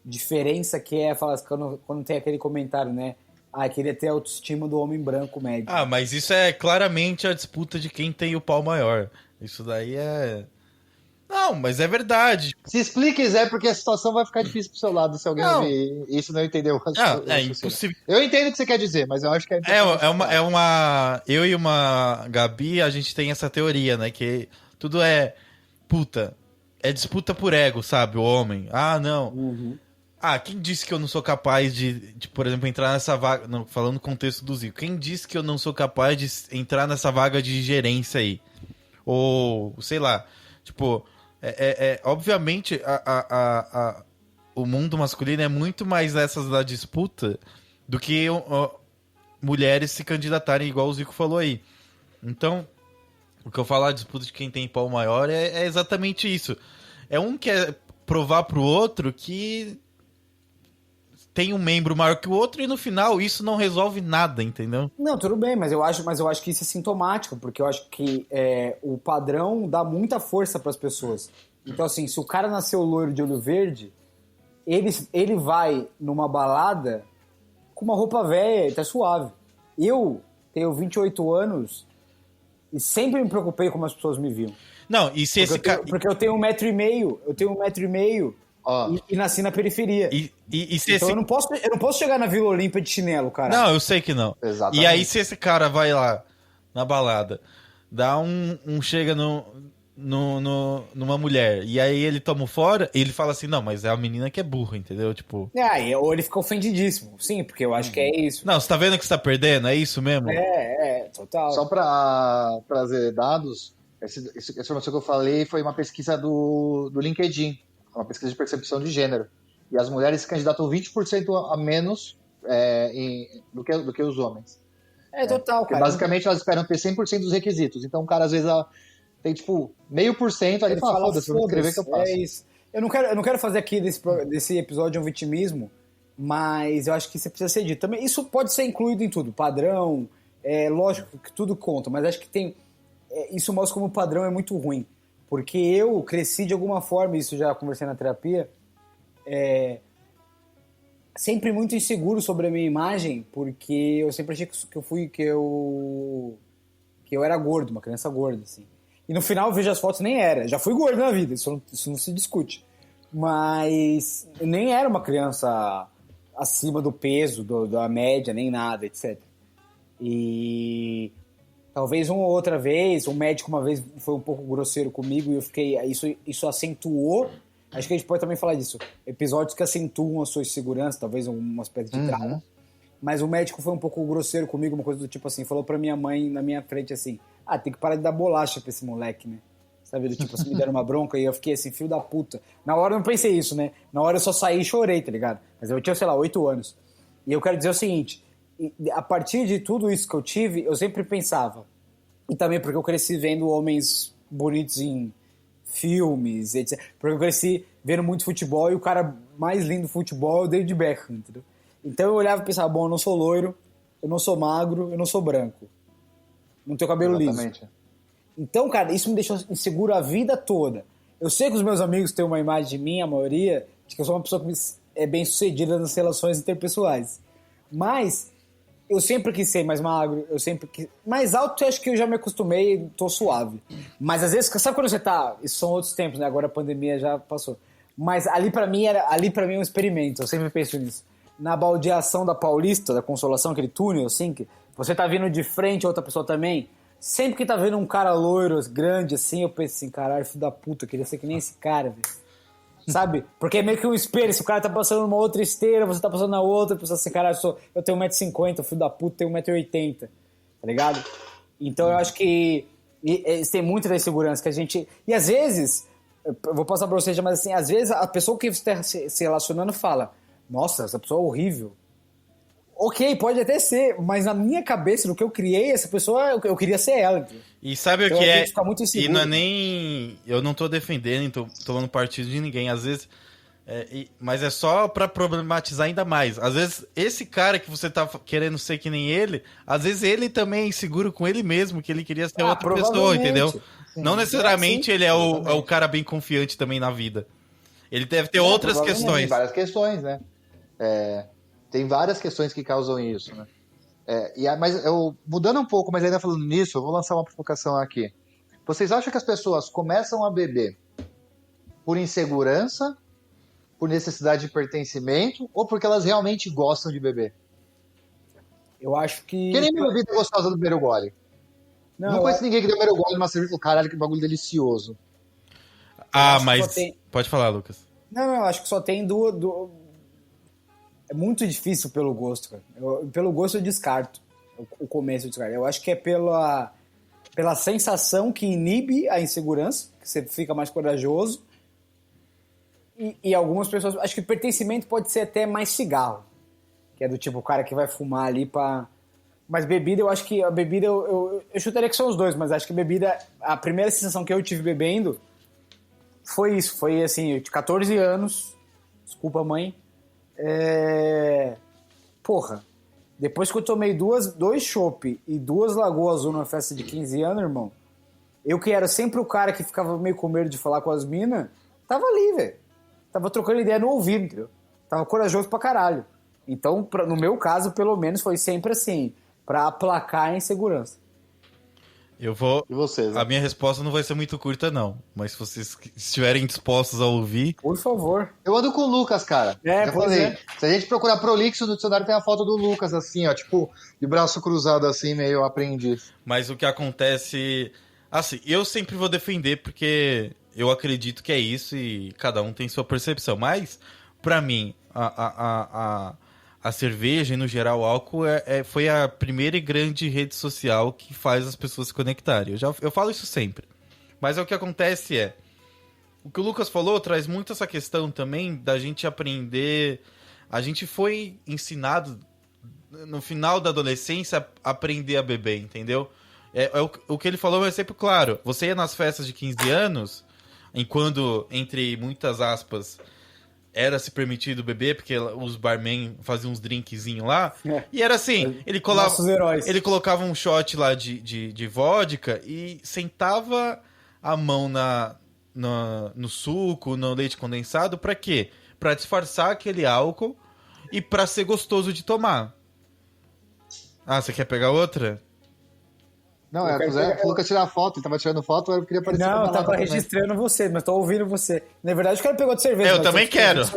diferença que quando tem aquele comentário, né? Queria ter a autoestima do homem branco médio. Mas isso é claramente a disputa de quem tem o pau maior. Isso daí é... Não, mas é verdade. Se explique, Zé, porque a situação vai ficar difícil pro seu lado se alguém ouvir isso não entendeu. É impossível. Eu entendo o que você quer dizer, mas eu acho que é eu e uma Gabi, a gente tem essa teoria, né? Que tudo é... Puta, é disputa por ego, sabe? O homem. Não. Uhum. Quem disse que eu não sou capaz de, por exemplo, entrar nessa vaga... Não, falando no contexto do Zico. Quem disse que eu não sou capaz de entrar nessa vaga de gerência aí? Ou, sei lá, tipo... obviamente, o mundo masculino é muito mais essas da disputa do que mulheres se candidatarem, igual o Zico falou aí. Então, o que eu falo, a disputa de quem tem pau maior é exatamente isso. É um que quer provar pro outro que tem um membro maior que o outro e no final isso não resolve nada, entendeu? Não, tudo bem, mas eu acho que isso é sintomático, porque eu acho que o padrão dá muita força para as pessoas. Então, assim, se o cara nasceu loiro de olho verde, ele vai numa balada com uma roupa velha e tá suave. Eu tenho 28 anos e sempre me preocupei como as pessoas me viam. Não, e se esse cara... Porque eu tenho 1,5 m, e nasci na periferia. Então eu não posso chegar na Vila Olímpia de chinelo, cara. Não, eu sei que não. Exatamente. E aí, se esse cara vai lá na balada, dá chega numa mulher, e aí ele toma fora, ele fala assim, não, mas é a menina que é burra, entendeu? Tipo... Ou ele fica ofendidíssimo. Sim, porque eu acho que é isso. Não, você tá vendo que você tá perdendo? É isso mesmo? total. Só para trazer dados, essa informação que eu falei foi uma pesquisa do LinkedIn, uma pesquisa de percepção de gênero. E as mulheres se candidatam 20% a menos do que os homens. Total, Porque cara. basicamente elas esperam ter 100% dos requisitos. Então o cara às vezes tem tipo 0,5% ali e fala, foda-se, vou escrever que eu faço. É isso. Eu não quero fazer aqui desse episódio um vitimismo, mas eu acho que isso precisa ser dito. Também, isso pode ser incluído em tudo, padrão, lógico que tudo conta, mas acho que tem... isso mostra como o padrão é muito ruim. Porque eu cresci de alguma forma, isso já conversei na terapia, sempre muito inseguro sobre a minha imagem, porque eu sempre achei que eu era gordo, uma criança gorda, assim. E no final eu vejo as fotos, nem era. Já fui gordo na vida, isso não se discute. Mas eu nem era uma criança acima do peso, da média, nem nada, etc. E talvez uma ou outra vez, o médico uma vez foi um pouco grosseiro comigo e eu fiquei... Isso acentuou... Acho que a gente pode também falar disso. Episódios que acentuam a sua insegurança, talvez um aspecto de trauma. Mas o médico foi um pouco grosseiro comigo, uma coisa do tipo assim, falou pra minha mãe na minha frente assim, tem que parar de dar bolacha pra esse moleque, né? Sabe, do tipo assim, me deram uma bronca e eu fiquei assim, filho da puta. Na hora eu não pensei isso, né? Na hora eu só saí e chorei, tá ligado? Mas eu tinha, sei lá, 8 anos. E eu quero dizer o seguinte, a partir de tudo isso que eu tive, eu sempre pensava, e também porque eu cresci vendo homens bonitos em filmes, etc. Porque eu cresci vendo muito futebol e o cara mais lindo do futebol é o David Beckham, entendeu? Então eu olhava e pensava, bom, eu não sou loiro, eu não sou magro, eu não sou branco. Não tenho cabelo Exatamente. liso. Então, cara, isso me deixou inseguro a vida toda. Eu sei que os meus amigos têm uma imagem de mim, a maioria, de que eu sou uma pessoa que é bem sucedida nas relações interpessoais. Mas eu sempre quis ser mais magro, eu sempre quis... Mais alto, eu acho que eu já me acostumei e tô suave. Mas às vezes, sabe quando você tá... Isso são outros tempos, né? Agora a pandemia já passou. Mas ali pra mim é um experimento, eu sempre penso nisso. Na baldeação da Paulista, da Consolação, aquele túnel, assim, que você tá vindo de frente, outra pessoa também. Sempre que tá vendo um cara loiro, grande, assim, eu penso assim, caralho, filho da puta, eu queria ser que nem esse cara, velho. Sabe? Porque é meio que um espelho, se o cara tá passando numa outra esteira, você tá passando na outra, você pensa assim, caralho, eu tenho 1,50 m, filho da puta, tenho 1,80 m, tá ligado? Então eu acho que tem muita da insegurança que a gente... E às vezes, eu vou passar pra vocês, mas assim, às vezes a pessoa que você tá se relacionando fala, nossa, essa pessoa é horrível. Ok, pode até ser, mas na minha cabeça, no que eu criei, essa pessoa, eu queria ser ela. Entendeu? E sabe então, o que é? Muito inseguro, e não é nem... Eu não tô defendendo, nem tô tomando partido de ninguém. Às vezes... mas é só pra problematizar ainda mais. Às vezes, esse cara que você tá querendo ser que nem ele, às vezes ele também é inseguro com ele mesmo, que ele queria ser outra pessoa, entendeu? Sim. Não necessariamente ele é o cara bem confiante também na vida. Ele deve ter outras questões. Tem várias questões, né? Tem várias questões que causam isso, né? Mas mudando um pouco, mas ainda falando nisso, eu vou lançar uma provocação aqui. Vocês acham que as pessoas começam a beber por insegurança, por necessidade de pertencimento, ou porque elas realmente gostam de beber? Eu acho que... Que nem minha vida é gostosa do primeiro gole. Não conheço ninguém que deu primeiro gole numa cerveja e falou, caralho, que bagulho delicioso. Mas... Pode falar, Lucas. Não, acho que só tem duas... É muito difícil pelo gosto, cara. Pelo gosto eu descarto. O começo eu descarto. Eu acho que é pela sensação que inibe a insegurança, que você fica mais corajoso. E algumas pessoas... Acho que pertencimento pode ser até mais cigarro. Que é do tipo o cara que vai fumar ali pra... Mas bebida, eu acho que a bebida... Eu chutaria que são os dois, mas acho que bebida... A primeira sensação que eu tive bebendo foi isso. Foi assim, eu tinha 14 anos. Desculpa, mãe. Porra, depois que eu tomei dois chopp e 2 Lagoa Azul numa festa de 15 anos, irmão, eu que era sempre o cara que ficava meio com medo de falar com as minas, tava ali, velho. Tava trocando ideia no ouvido, entendeu? Tava corajoso pra caralho. Então, no meu caso, pelo menos, foi sempre assim, pra aplacar a insegurança. Eu vou... E vocês, né? A minha resposta não vai ser muito curta, não. Mas se vocês estiverem dispostos a ouvir... Por favor. Eu ando com o Lucas, cara. Já falei. Se a gente procurar prolixo no dicionário, tem a foto do Lucas, assim, ó. Tipo, de braço cruzado, assim, meio aprendiz. Mas o que acontece... Assim, eu sempre vou defender, porque eu acredito que é isso e cada um tem sua percepção. Mas, pra mim, a a cerveja e, no geral, o álcool foi a primeira e grande rede social que faz as pessoas se conectarem. Eu falo isso sempre. Mas o que acontece o que o Lucas falou traz muito essa questão também da gente aprender. A gente foi ensinado, no final da adolescência, a aprender a beber, entendeu? O que ele falou é sempre claro. Você ia nas festas de 15 anos, enquanto, entre muitas aspas, era se permitido beber, porque os barman faziam uns drinkzinhos lá. E era assim, ele colocava um shot lá de vodka e sentava a mão no suco, no leite condensado, pra quê? Pra disfarçar aquele álcool e pra ser gostoso de tomar. Ah, você quer pegar outra? Não, o Lucas tirar foto, ele tava tirando foto, eu queria aparecer. Não, eu tava registrando você, mas tô ouvindo você. Na verdade, o cara pegou de cerveja. Eu também quero. Então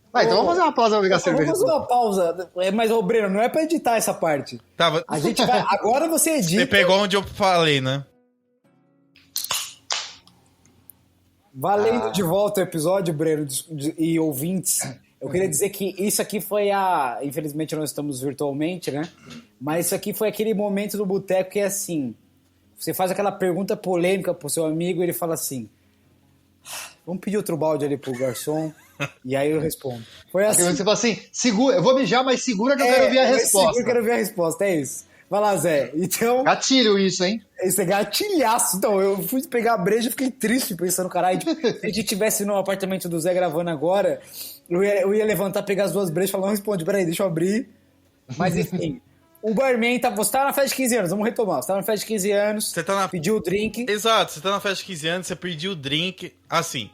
vamos fazer uma pausa pra pegar cerveja. Vamos fazer uma pausa. Mas, Breno, não é pra editar essa parte. A gente vai... Agora você edita. Você pegou onde eu falei, né? Valendo de volta o episódio, Breno, e ouvintes, eu queria dizer que isso aqui foi Infelizmente nós estamos virtualmente, né? Mas isso aqui foi aquele momento do boteco que é assim, você faz aquela pergunta polêmica pro seu amigo e ele fala assim, vamos pedir outro balde ali pro garçom, e aí eu respondo. Foi assim. Você fala assim, segura, eu vou mijar, mas segura que eu quero ouvir a resposta. Eu quero ouvir a resposta, é isso. Vai lá, Zé. Então... Gatilho isso, hein? Esse é gatilhaço. Então, eu fui pegar a breja e fiquei triste pensando, caralho, se a gente estivesse no apartamento do Zé gravando agora, eu ia levantar, pegar as duas brejas e falar, não responde, peraí, deixa eu abrir. Mas enfim, o barman, você tá na festa de 15 anos, vamos retomar. Você tá na festa de 15 anos, pediu o drink. Exato, você tá na festa de 15 anos, você pediu o drink, assim,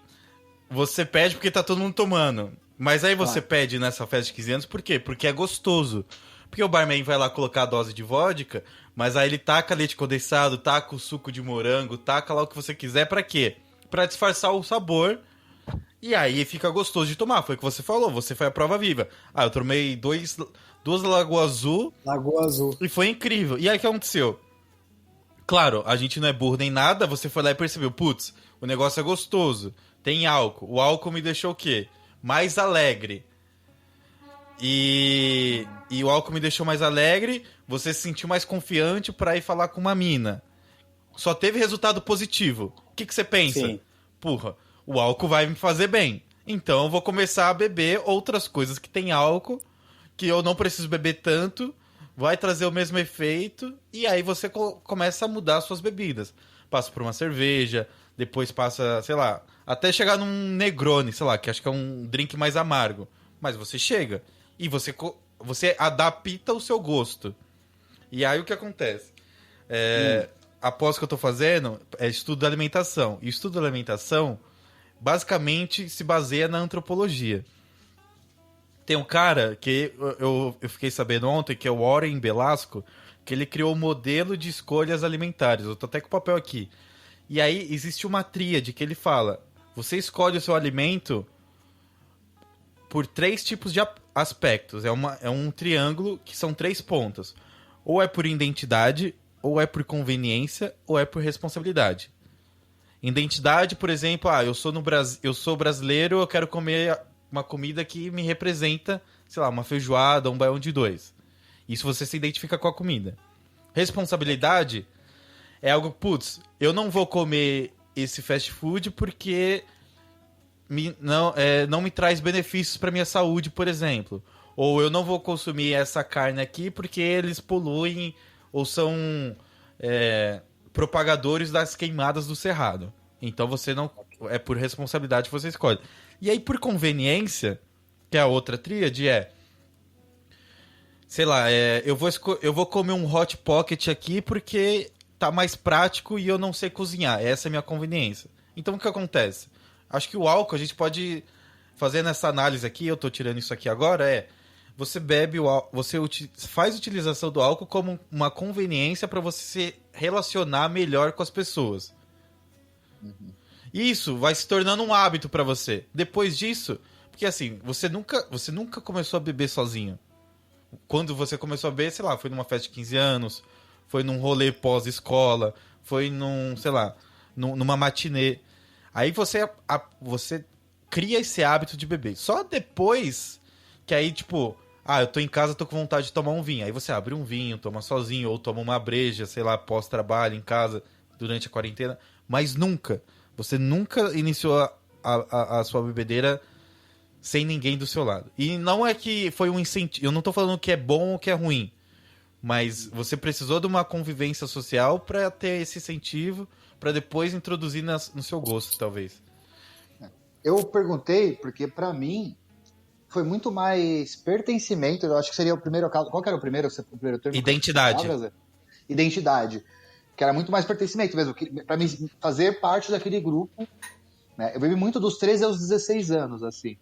você pede porque tá todo mundo tomando. Mas aí você pede nessa festa de 15 anos, por quê? Porque é gostoso. Porque o barman vai lá colocar a dose de vodka, mas aí ele taca leite condensado, taca o suco de morango, taca lá o que você quiser, pra quê? Pra disfarçar o sabor, e aí fica gostoso de tomar. Foi o que você falou, você foi a prova viva. Eu tomei duas Lagoa Azul. Lagoa Azul. E foi incrível. E aí o que aconteceu? Claro, a gente não é burro nem nada, você foi lá e percebeu, putz, o negócio é gostoso, tem álcool. O álcool me deixou o quê? Mais alegre. E o álcool me deixou mais alegre, você se sentiu mais confiante pra ir falar com uma mina. Só teve resultado positivo. O que você pensa? Sim. Porra, o álcool vai me fazer bem. Então eu vou começar a beber outras coisas que tem álcool, que eu não preciso beber tanto, vai trazer o mesmo efeito, e aí você começa a mudar as suas bebidas. Passa por uma cerveja, depois passa, sei lá, até chegar num Negroni, sei lá, que acho que é um drink mais amargo. Mas você chega... E você adapta o seu gosto. E aí o que acontece? Após que eu tô fazendo, é estudo da alimentação. E o estudo da alimentação, basicamente, se baseia na antropologia. Tem um cara que eu fiquei sabendo ontem, que é o Warren Belasco, que ele criou um modelo de escolhas alimentares. Eu tô até com o papel aqui. E aí existe uma tríade que ele fala, você escolhe o seu alimento por 3 tipos de aspectos. É um triângulo que são 3 pontas. Ou é por identidade, ou é por conveniência, ou é por responsabilidade. Identidade, por exemplo, eu sou brasileiro, eu quero comer uma comida que me representa, sei lá, uma feijoada, um baião de 2. Isso você se identifica com a comida. Responsabilidade é algo, eu não vou comer esse fast food porque... não me traz benefícios para minha saúde, por exemplo. Ou eu não vou consumir essa carne aqui porque eles poluem ou são propagadores das queimadas do cerrado. Então você não... É por responsabilidade que você escolhe. E aí, por conveniência, que é a outra tríade, sei lá, eu vou comer um Hot Pocket aqui porque tá mais prático e eu não sei cozinhar. Essa é a minha conveniência. Então o que acontece? Acho que o álcool, a gente pode fazer nessa análise aqui, eu tô tirando isso aqui agora, você bebe o álcool, você faz utilização do álcool como uma conveniência para você se relacionar melhor com as pessoas. Uhum. Isso vai se tornando um hábito para você. Depois disso, porque assim, você nunca começou a beber sozinho. Quando você começou a beber, sei lá, foi numa festa de 15 anos, foi num rolê pós-escola, foi numa matinê. Aí você cria esse hábito de beber. Só depois que aí, tipo, eu tô em casa, tô com vontade de tomar um vinho. Aí você abre um vinho, toma sozinho, ou toma uma breja, sei lá, pós-trabalho, em casa, durante a quarentena. Mas você nunca iniciou a sua bebedeira sem ninguém do seu lado. E não é que foi um incentivo, eu não tô falando que é bom ou que é ruim, mas você precisou de uma convivência social pra ter esse incentivo, pra depois introduzir no seu gosto, talvez. Eu perguntei porque, pra mim, foi muito mais pertencimento. Eu acho que seria o primeiro caso. Qual que era o primeiro termo? Identidade. Palavras? Identidade. Que era muito mais pertencimento mesmo. Pra mim, fazer parte daquele grupo. Né? Eu bebi muito dos 13 aos 16 anos, assim.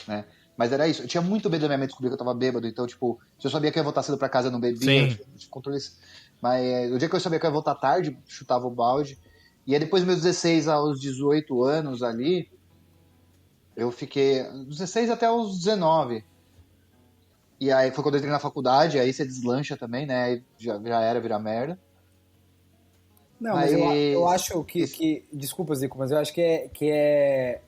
Né? Mas era isso. Eu tinha muito medo da minha mãe descobrir que eu tava bêbado. Então, tipo, se eu sabia que eu ia voltar cedo pra casa, eu não bebia. Sim. Mas o dia que eu sabia que eu ia voltar tarde, chutava o balde. E aí, depois dos meus 16 aos 18 anos ali, eu fiquei dos 16 até os 19. E aí foi quando eu entrei na faculdade, aí você deslancha também, né? Aí já era virar merda. Não, mas eu acho que. Desculpa, Zico, mas eu acho que é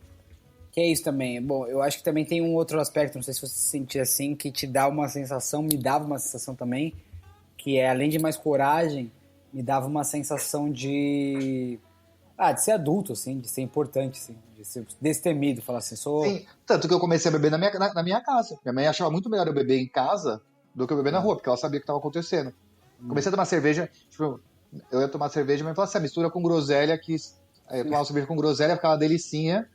isso também. Bom, eu acho que também tem um outro aspecto, não sei se você se sentir assim, que te dá uma sensação, me dava uma sensação também, que é, além de mais coragem, me dava uma sensação de ser adulto, assim, de ser importante, assim, de ser destemido, falar assim, sou... Sim, tanto que eu comecei a beber na minha casa. Minha mãe achava muito melhor eu beber em casa do que eu beber na rua, porque ela sabia o que estava acontecendo. Comecei a tomar cerveja, tipo, eu ia tomar cerveja, mas falava assim, mistura com groselha, que eu tomava cerveja com groselha, ficava uma delicinha.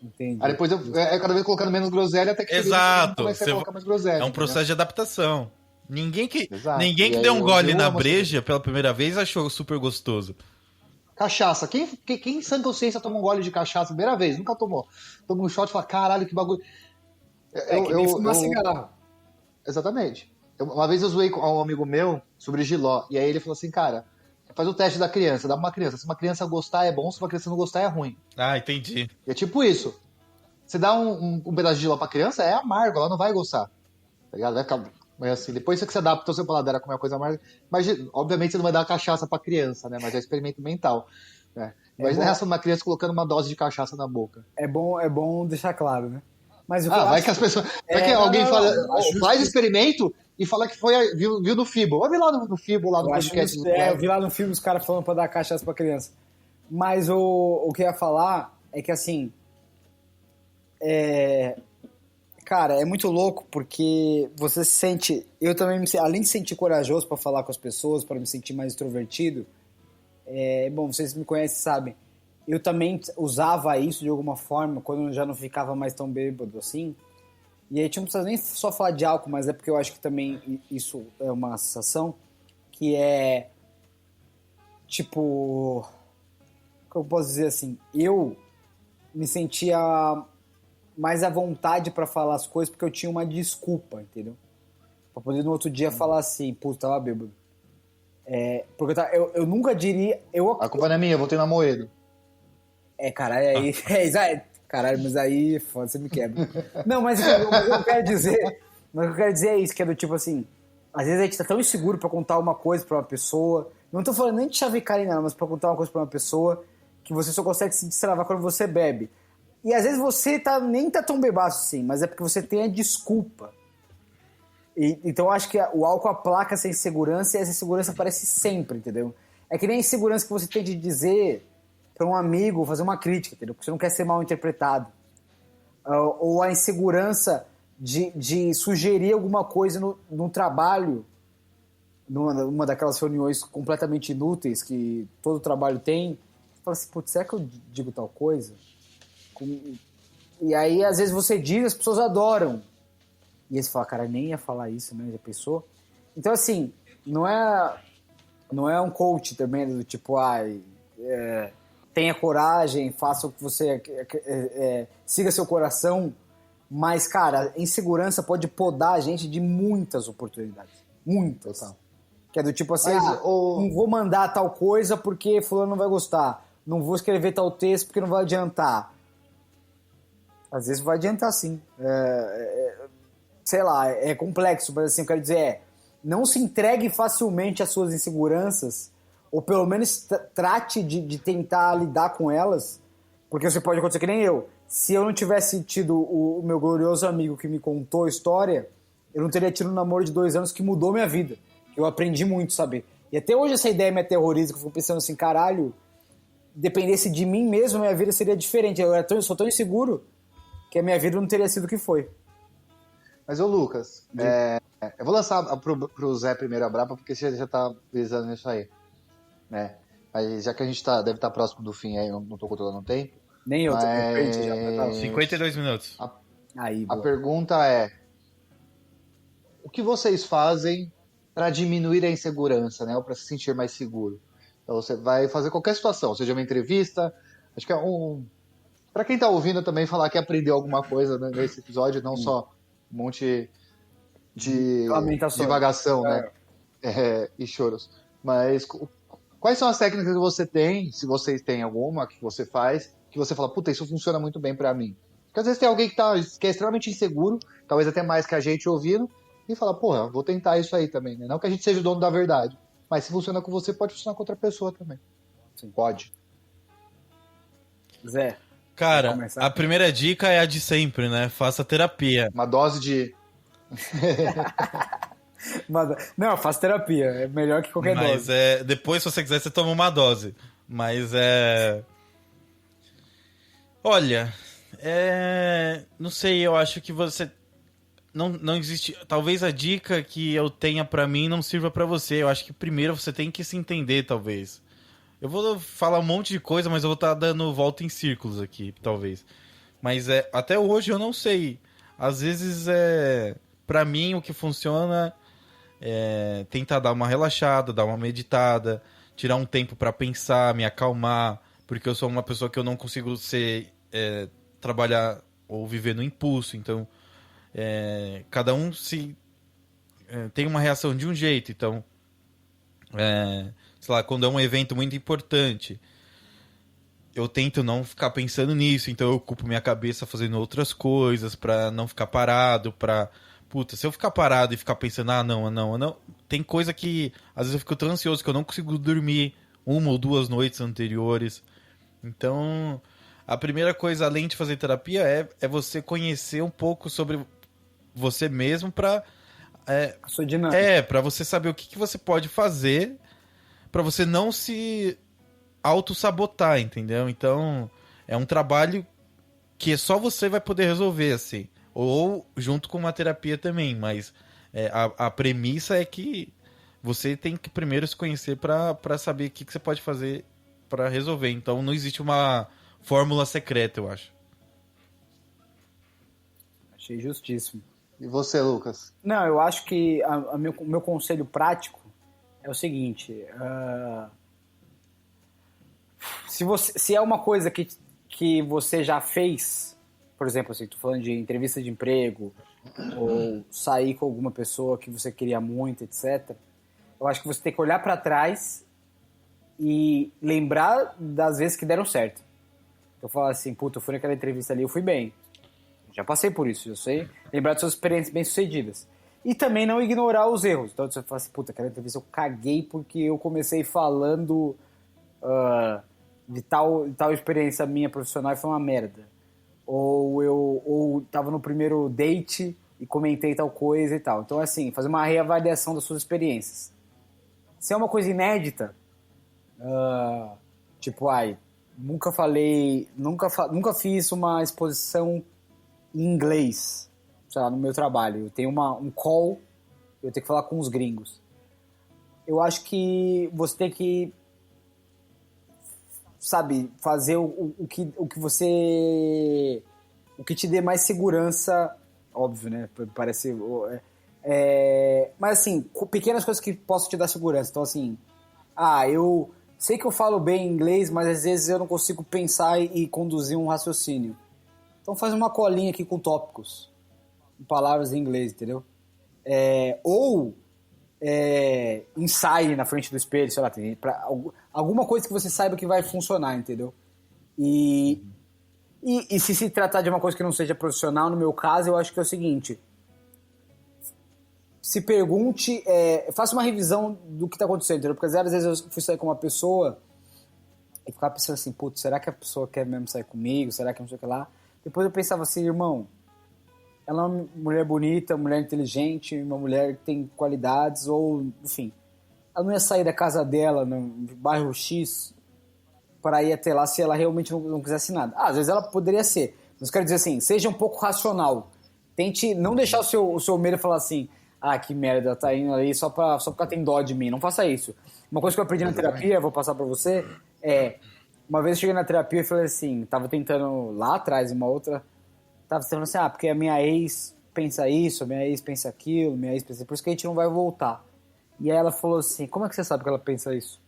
Entendi. Aí depois eu cada vez colocando menos groselha, até que Exato. comecei a colocar mais groselha. É um processo de adaptação. Ninguém que Exato. deu um gole na breja pela primeira vez achou super gostoso. Cachaça. Quem em sã consciência toma um gole de cachaça primeira vez? Nunca tomou. Toma um shot e fala, caralho, que bagulho. Que nem fumar cigarro. Exatamente. Uma vez eu zoei com um amigo meu sobre Giló. E aí ele falou assim, cara, faz o teste da criança, dá pra uma criança. Se uma criança gostar é bom, se uma criança não gostar é ruim. Ah, entendi. E é tipo isso. Você dá um pedaço de Giló pra criança, é amargo, ela não vai gostar. Tá ligado? Vai ficar... Mas assim, depois você que se adapta ao seu paladar a comer uma coisa amarga. Mas, obviamente, você não vai dar cachaça pra criança, né? Mas é um experimento mental. Né? Imagina a reação de uma criança colocando uma dose de cachaça na boca. É bom deixar claro, né? Mas vai que as pessoas. Vai que alguém faz experimento e fala que viu no Fibo. Eu vi lá no Fibo, lá no podcast. Eu vi lá no filme os caras falando pra dar cachaça pra criança. Mas o que eu ia falar é que, assim... Cara, é muito louco porque você se sente... Eu também, além de sentir corajoso pra falar com as pessoas, pra me sentir mais extrovertido, bom, vocês me conhecem, sabem, eu também usava isso de alguma forma quando eu já não ficava mais tão bêbado assim. E aí a gente não precisa nem só falar de álcool, mas é porque eu acho que também isso é uma sensação que é tipo... Como eu posso dizer assim? Eu me sentia mais à vontade pra falar as coisas porque eu tinha uma desculpa, entendeu? Pra poder no outro dia falar assim, putz, tava bêbado. Porque eu nunca diria... A culpa não é minha, eu voltei na Moedo. Caralho, aí... Caralho, mas aí, foda, você me quebra. Não, mas o que eu quero dizer... Mas o que eu quero dizer é isso, que é do tipo assim... Às vezes a gente tá tão inseguro pra contar uma coisa pra uma pessoa... Não tô falando nem de chavecar nem nada, mas pra contar uma coisa pra uma pessoa... Que você só consegue se destravar quando você bebe. E às vezes você nem tá tão bebaço assim, mas é porque você tem a desculpa. Então eu acho que o álcool aplaca essa insegurança e essa insegurança aparece sempre, entendeu? É que nem a insegurança que você tem de dizer pra um amigo, fazer uma crítica, entendeu? Porque você não quer ser mal interpretado. Ou a insegurança de sugerir alguma coisa no trabalho, numa daquelas reuniões completamente inúteis que todo trabalho tem. Você fala assim, putz, será que eu digo tal coisa? E aí, às vezes, você diz, as pessoas adoram. E aí você fala, cara, nem ia falar isso, né? Já pensou? Então, assim, não é um coach também do tipo, tenha coragem, faça o que você... siga seu coração. Mas, cara, insegurança pode podar a gente de muitas oportunidades. Muitas. Total. Que é do tipo assim, não vou mandar tal coisa porque fulano não vai gostar. Não vou escrever tal texto porque não vai adiantar. Às vezes vai adiantar sim. Sei lá, é complexo, mas assim, eu quero dizer, não se entregue facilmente às suas inseguranças, ou pelo menos trate de tentar lidar com elas, porque você pode acontecer que nem eu. se eu não tivesse tido o meu glorioso amigo que me contou a história, eu não teria tido um namoro de 2 anos que mudou minha vida. Eu aprendi muito, sabe? E até hoje essa ideia me aterroriza, que eu fico pensando assim, caralho, dependesse de mim mesmo, minha vida seria diferente. Eu sou tão inseguro que a minha vida não teria sido o que foi. Mas, ô Lucas, eu vou lançar pro Zé primeiro a braba, porque você já tá visando nisso aí, né? Mas já que a gente deve estar próximo do fim aí, não tô controlando o tempo. Nem eu, tô com mas... frente já. 52 minutos. A pergunta é, o que vocês fazem para diminuir a insegurança, né? Ou para se sentir mais seguro? Então você vai fazer qualquer situação, seja uma entrevista, acho que para quem tá ouvindo também falar que aprendeu alguma coisa, né, nesse episódio, não só um monte de divagação, né? E choros. Mas quais são as técnicas que você tem, se vocês têm alguma, que você faz, que você fala, puta, isso funciona muito bem para mim? Porque às vezes tem alguém que é extremamente inseguro, talvez até mais que a gente ouvindo, e fala, porra, vou tentar isso aí também, né? Não que a gente seja o dono da verdade, mas se funciona com você, pode funcionar com outra pessoa também. Sim. Pode. Zé. Cara, a primeira dica é a de sempre, né? Faça terapia. Uma dose de... Não, eu faço terapia. É melhor que qualquer dose. Mas depois, se você quiser, você toma uma dose. Mas Olha, não sei, eu acho que você... Não existe... Talvez a dica que eu tenha pra mim não sirva pra você. Eu acho que primeiro você tem que se entender, talvez. Eu vou falar um monte de coisa, mas eu vou estar dando volta em círculos aqui, talvez. Mas até hoje eu não sei. Às vezes, pra mim, o que funciona é tentar dar uma relaxada, dar uma meditada, tirar um tempo pra pensar, me acalmar, porque eu sou uma pessoa que eu não consigo trabalhar ou viver no impulso, então cada um tem uma reação de um jeito, então sei lá, quando é um evento muito importante, eu tento não ficar pensando nisso, então eu ocupo minha cabeça fazendo outras coisas pra não ficar parado, puta, se eu ficar parado e ficar pensando, não, tem coisa que às vezes eu fico tão ansioso que eu não consigo dormir 1 ou 2 noites anteriores. Então, a primeira coisa, além de fazer terapia, é você conhecer um pouco sobre você mesmo pra... a sua dinâmica. Pra você saber o que você pode fazer pra você não se auto-sabotar, entendeu? Então, é um trabalho que só você vai poder resolver, assim. Ou junto com uma terapia também, mas a premissa é que você tem que primeiro se conhecer pra saber o que você pode fazer pra resolver. Então, não existe uma fórmula secreta, eu acho. Achei justíssimo. E você, Lucas? Não, eu acho que o meu conselho prático é o seguinte. Se é uma coisa que você já fez, por exemplo, assim, tô falando de entrevista de emprego, ou sair com alguma pessoa que você queria muito, etc., eu acho que você tem que olhar para trás e lembrar das vezes que deram certo. Eu falo assim, puta, eu fui naquela entrevista ali, eu fui bem. Já passei por isso, eu sei. Lembrar de suas experiências bem-sucedidas. E também não ignorar os erros. Então você fala assim, puta, aquela entrevista eu caguei porque eu comecei falando de tal experiência minha profissional e foi uma merda. Ou tava no primeiro date e comentei tal coisa e tal. Então, assim, fazer uma reavaliação das suas experiências. Se é uma coisa inédita, tipo, nunca fiz uma exposição em inglês, sei lá, no meu trabalho. Eu tenho um call, eu tenho que falar com os gringos. Eu acho que você tem que, sabe, fazer o que te dê mais segurança, óbvio, né? Parece... mas assim, pequenas coisas que possam te dar segurança. Então assim, eu sei que eu falo bem inglês, mas às vezes eu não consigo pensar e conduzir um raciocínio. Então faz uma colinha aqui com tópicos, com palavras em inglês, entendeu? Ensaie na frente do espelho, sei lá, alguma coisa que você saiba que vai funcionar, entendeu? E se tratar de uma coisa que não seja profissional, no meu caso, eu acho que é o seguinte: se pergunte, faça uma revisão do que está acontecendo, entendeu? Porque às vezes eu fui sair com uma pessoa e ficava pensando assim, putz, será que a pessoa quer mesmo sair comigo? Será que não sei o que lá? Depois eu pensava assim, irmão, ela é uma mulher bonita, uma mulher inteligente, uma mulher que tem qualidades, ou, enfim, ela não ia sair da casa dela, no bairro X, para ir até lá se ela realmente não quisesse nada. Às vezes ela poderia ser, mas eu quero dizer assim, seja um pouco racional. Tente não deixar o seu medo falar assim, que merda, tá indo ali só porque ela tem dó de mim. Não faça isso. Uma coisa que eu aprendi na terapia, vou passar pra você, uma vez eu cheguei na terapia e falei assim, tava tentando lá atrás, uma outra, tava falando assim, porque a minha ex pensa isso, a minha ex pensa aquilo, minha ex pensa, por isso que a gente não vai voltar. E aí ela falou assim, como é que você sabe que ela pensa isso?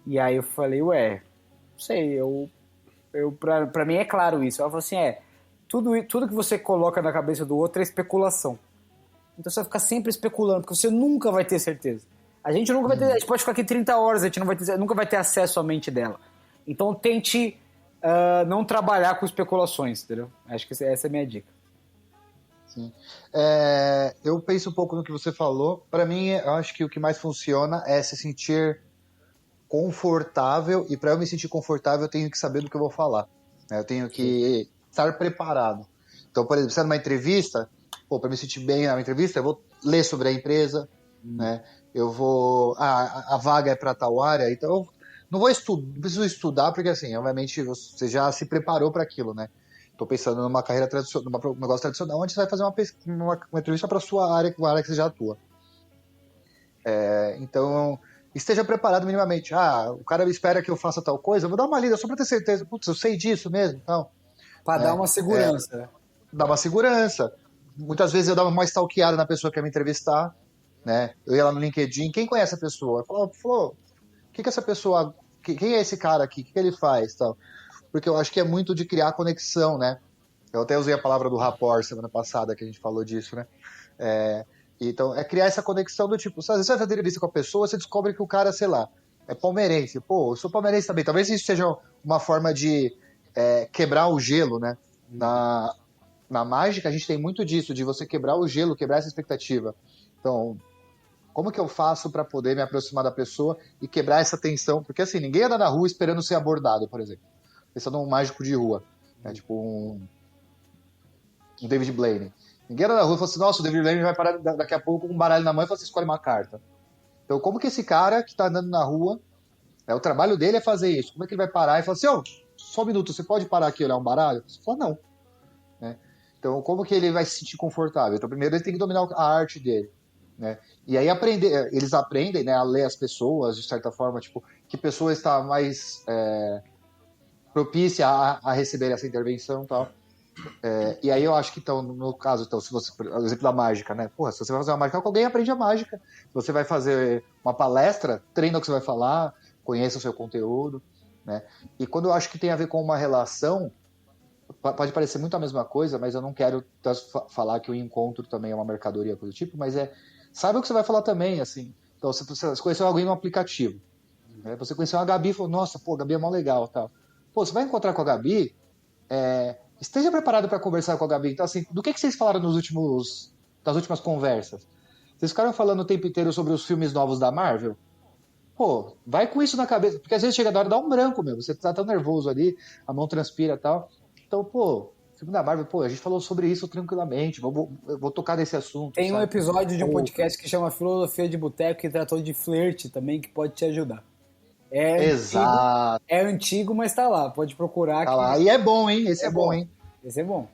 E aí eu falei, não sei, pra mim é claro isso. Ela falou assim, tudo que você coloca na cabeça do outro é especulação. Então você vai ficar sempre especulando, porque você nunca vai ter certeza. A gente nunca vai ter, a gente pode ficar aqui 30 horas, a gente nunca vai ter acesso à mente dela. Então tente não trabalhar com especulações, entendeu? Acho que essa é a minha dica. Sim. Eu penso um pouco no que você falou. Para mim, eu acho que o que mais funciona é se sentir confortável, e para eu me sentir confortável eu tenho que saber do que eu vou falar, né? Eu tenho que estar preparado. Então, por exemplo, se é numa entrevista, para me sentir bem na entrevista, eu vou ler sobre a empresa, né? Eu vou... a vaga é para tal área, então eu não preciso estudar, porque assim, obviamente você já se preparou para aquilo, né? Estou pensando numa carreira tradicional, num negócio tradicional, onde você vai fazer uma entrevista para a sua área, uma área que você já atua. Então, esteja preparado minimamente. O cara espera que eu faça tal coisa, eu vou dar uma lida só para ter certeza. Putz, eu sei disso mesmo. Então, para dar uma segurança. Dar uma segurança. Muitas vezes eu dava uma stalkeada na pessoa que quer me entrevistar, né? Eu ia lá no LinkedIn, quem conhece a pessoa? Eu falava, que essa pessoa, quem é esse cara aqui? O que ele faz? Tal. Porque eu acho que é muito de criar conexão, né? Eu até usei a palavra do rapport semana passada, que a gente falou disso, né? Então, é criar essa conexão do tipo, às vezes você vai fazer entrevista com a pessoa, você descobre que o cara, sei lá, é palmeirense. Pô, eu sou palmeirense também. Talvez isso seja uma forma de quebrar o gelo, né? Na mágica, a gente tem muito disso, de você quebrar o gelo, quebrar essa expectativa. Então, como que eu faço para poder me aproximar da pessoa e quebrar essa tensão? Porque, assim, ninguém anda na rua esperando ser abordado, por exemplo. Pensando num mágico de rua, né? Tipo um David Blaine. Ninguém anda na rua e fala assim, nossa, o David Blaine vai parar daqui a pouco com um baralho na mão e você escolhe uma carta. Então, como que esse cara que tá andando na rua, o trabalho dele é fazer isso, como é que ele vai parar e falar assim, só um minuto, você pode parar aqui e olhar um baralho? Você fala, não. Né? Então, como que ele vai se sentir confortável? Então, primeiro ele tem que dominar a arte dele. Né? E aí eles aprendem, né, a ler as pessoas, de certa forma, tipo, que pessoa está mais propícia a receber essa intervenção e tal. E aí eu acho que, então, no caso, se você, o exemplo da mágica, né? Porra, se você vai fazer uma mágica com alguém, aprende a mágica. Se você vai fazer uma palestra, treina o que você vai falar, conheça o seu conteúdo, né? E quando eu acho que tem a ver com uma relação, pode parecer muito a mesma coisa, mas eu não quero falar que o encontro também é uma mercadoria, coisa do tipo, mas saiba o que você vai falar também, assim. Então, se você conheceu alguém no aplicativo, né? Você conheceu uma Gabi e falou, nossa, a Gabi é mó legal, tal. Pô, você vai encontrar com a Gabi, esteja preparado para conversar com a Gabi. Então, assim, do que vocês falaram das últimas conversas? Vocês ficaram falando o tempo inteiro sobre os filmes novos da Marvel? Pô, vai com isso na cabeça, porque às vezes chega da hora de dar um branco, meu. Você tá tão nervoso ali, a mão transpira e tal. Então, filme da Marvel, a gente falou sobre isso tranquilamente, eu vou tocar nesse assunto. Tem sabe? um episódio de um podcast que chama Filosofia de Boteco, que tratou de flerte também, que pode te ajudar. Exato. É antigo, mas tá lá, pode procurar. Tá lá, e é bom, hein? Esse é bom, hein? Esse é bom.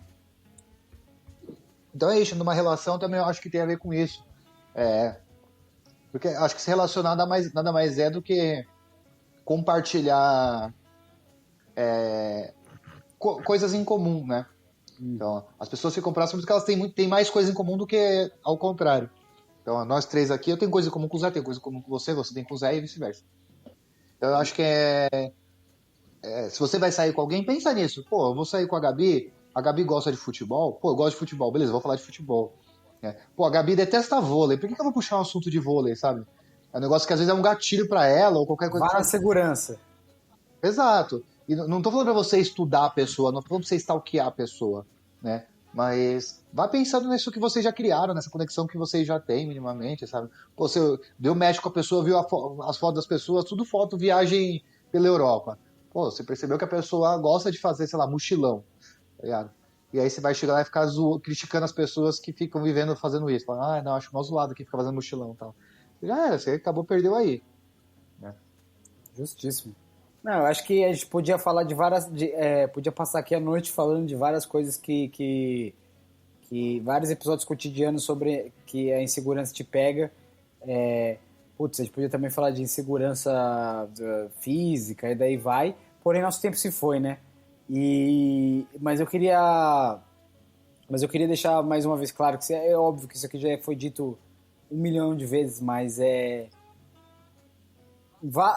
Então é isso, numa relação também eu acho que tem a ver com isso. Porque acho que se relacionar nada mais é do que compartilhar coisas em comum, né? Então, as pessoas ficam próximas porque elas têm mais coisas em comum do que ao contrário. Então, nós três aqui, eu tenho coisa em comum com o Zé, tenho coisa em comum com você tem com o Zé e vice-versa. Então, eu acho que se você vai sair com alguém, pensa nisso. Pô, eu vou sair com a Gabi gosta de futebol? Pô, eu gosto de futebol, beleza, vou falar de futebol. Pô, a Gabi detesta vôlei, por que eu vou puxar um assunto de vôlei, sabe? É um negócio que às vezes é um gatilho pra ela ou qualquer coisa. Vá na segurança. Exato. E não tô falando pra você estudar a pessoa, não tô falando pra você stalkear a pessoa, né? Mas vá pensando nisso que vocês já criaram, nessa conexão que vocês já têm minimamente, sabe? Pô, você deu match com a pessoa, viu as fotos das pessoas, tudo foto, viagem pela Europa. Pô, você percebeu que a pessoa gosta de fazer, sei lá, mochilão. ligado? E aí você vai chegar lá e ficar criticando as pessoas que ficam vivendo fazendo isso. Falando, não, acho mal zoado que fica fazendo mochilão e tal. Já era, você acabou, perdeu aí. Né? Justíssimo. Não, eu acho que a gente podia falar de várias... podia passar aqui a noite falando de várias coisas que vários episódios cotidianos sobre que a insegurança te pega. Putz, a gente podia também falar de insegurança física e daí vai. Porém, nosso tempo se foi, né? Mas eu queria deixar mais uma vez claro que é óbvio que isso aqui já foi dito 1 milhão de vezes, mas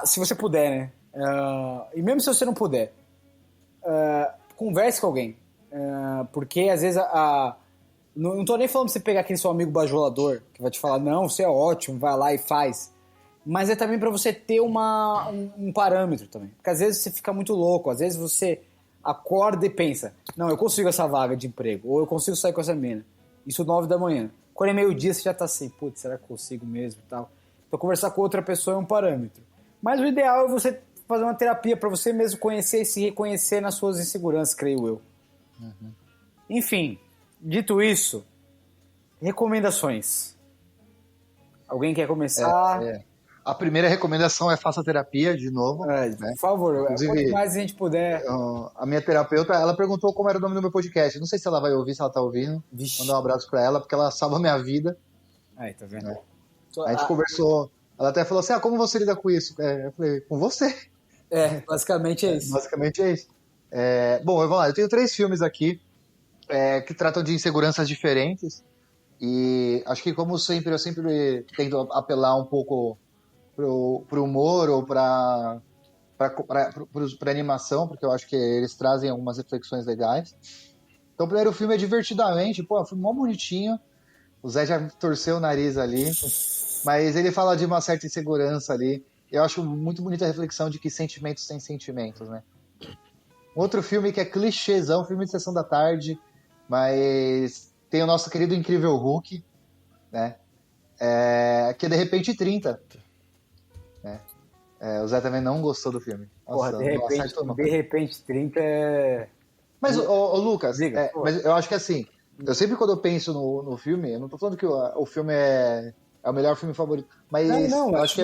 se você puder, né? E mesmo se você não puder, converse com alguém. Porque às vezes não tô nem falando pra você pegar aquele seu amigo bajulador que vai te falar, não, você é ótimo, vai lá e faz. Mas é também pra você ter um parâmetro também. Porque às vezes você fica muito louco, às vezes você acorda e pensa, não, eu consigo essa vaga de emprego, ou eu consigo sair com essa mina. Isso 9 da manhã. Quando é meio-dia, você já tá assim, putz, será que eu consigo mesmo e tal? Então conversar com outra pessoa é um parâmetro. Mas o ideal é você fazer uma terapia pra você mesmo conhecer e se reconhecer nas suas inseguranças, creio eu. Uhum. Enfim, dito isso, recomendações. Alguém quer começar? A primeira recomendação é faça terapia de novo. Né? Por favor, quanto mais a gente puder. A minha terapeuta, ela perguntou como era o nome do meu podcast. Não sei se ela vai ouvir, se ela tá ouvindo. Vixe. Mandar um abraço pra ela, porque ela salva a minha vida. Aí, tá vendo? Né? A gente conversou, ela até falou assim, como você lida com isso? Eu falei, com você. Basicamente é isso. Basicamente é isso. Bom, eu vou lá, eu tenho 3 filmes aqui que tratam de inseguranças diferentes. E acho que, como sempre, eu sempre tento apelar um pouco pro humor ou pra animação, porque eu acho que eles trazem algumas reflexões legais. Então, o primeiro filme é Divertidamente, é um filme mó bonitinho. O Zé já torceu o nariz ali, mas ele fala de uma certa insegurança ali. Eu acho muito bonita a reflexão de que sentimentos têm sentimentos, né? Outro filme que é clichêzão, filme de sessão da tarde, mas tem o nosso querido Incrível Hulk, né? Que é De Repente 30. Né? O Zé também não gostou do filme. Nossa, de repente 30 é... Mas, Lucas, Diga, mas eu acho que assim, eu sempre quando eu penso no filme, eu não tô falando que o filme é o melhor filme favorito, mas não, eu acho que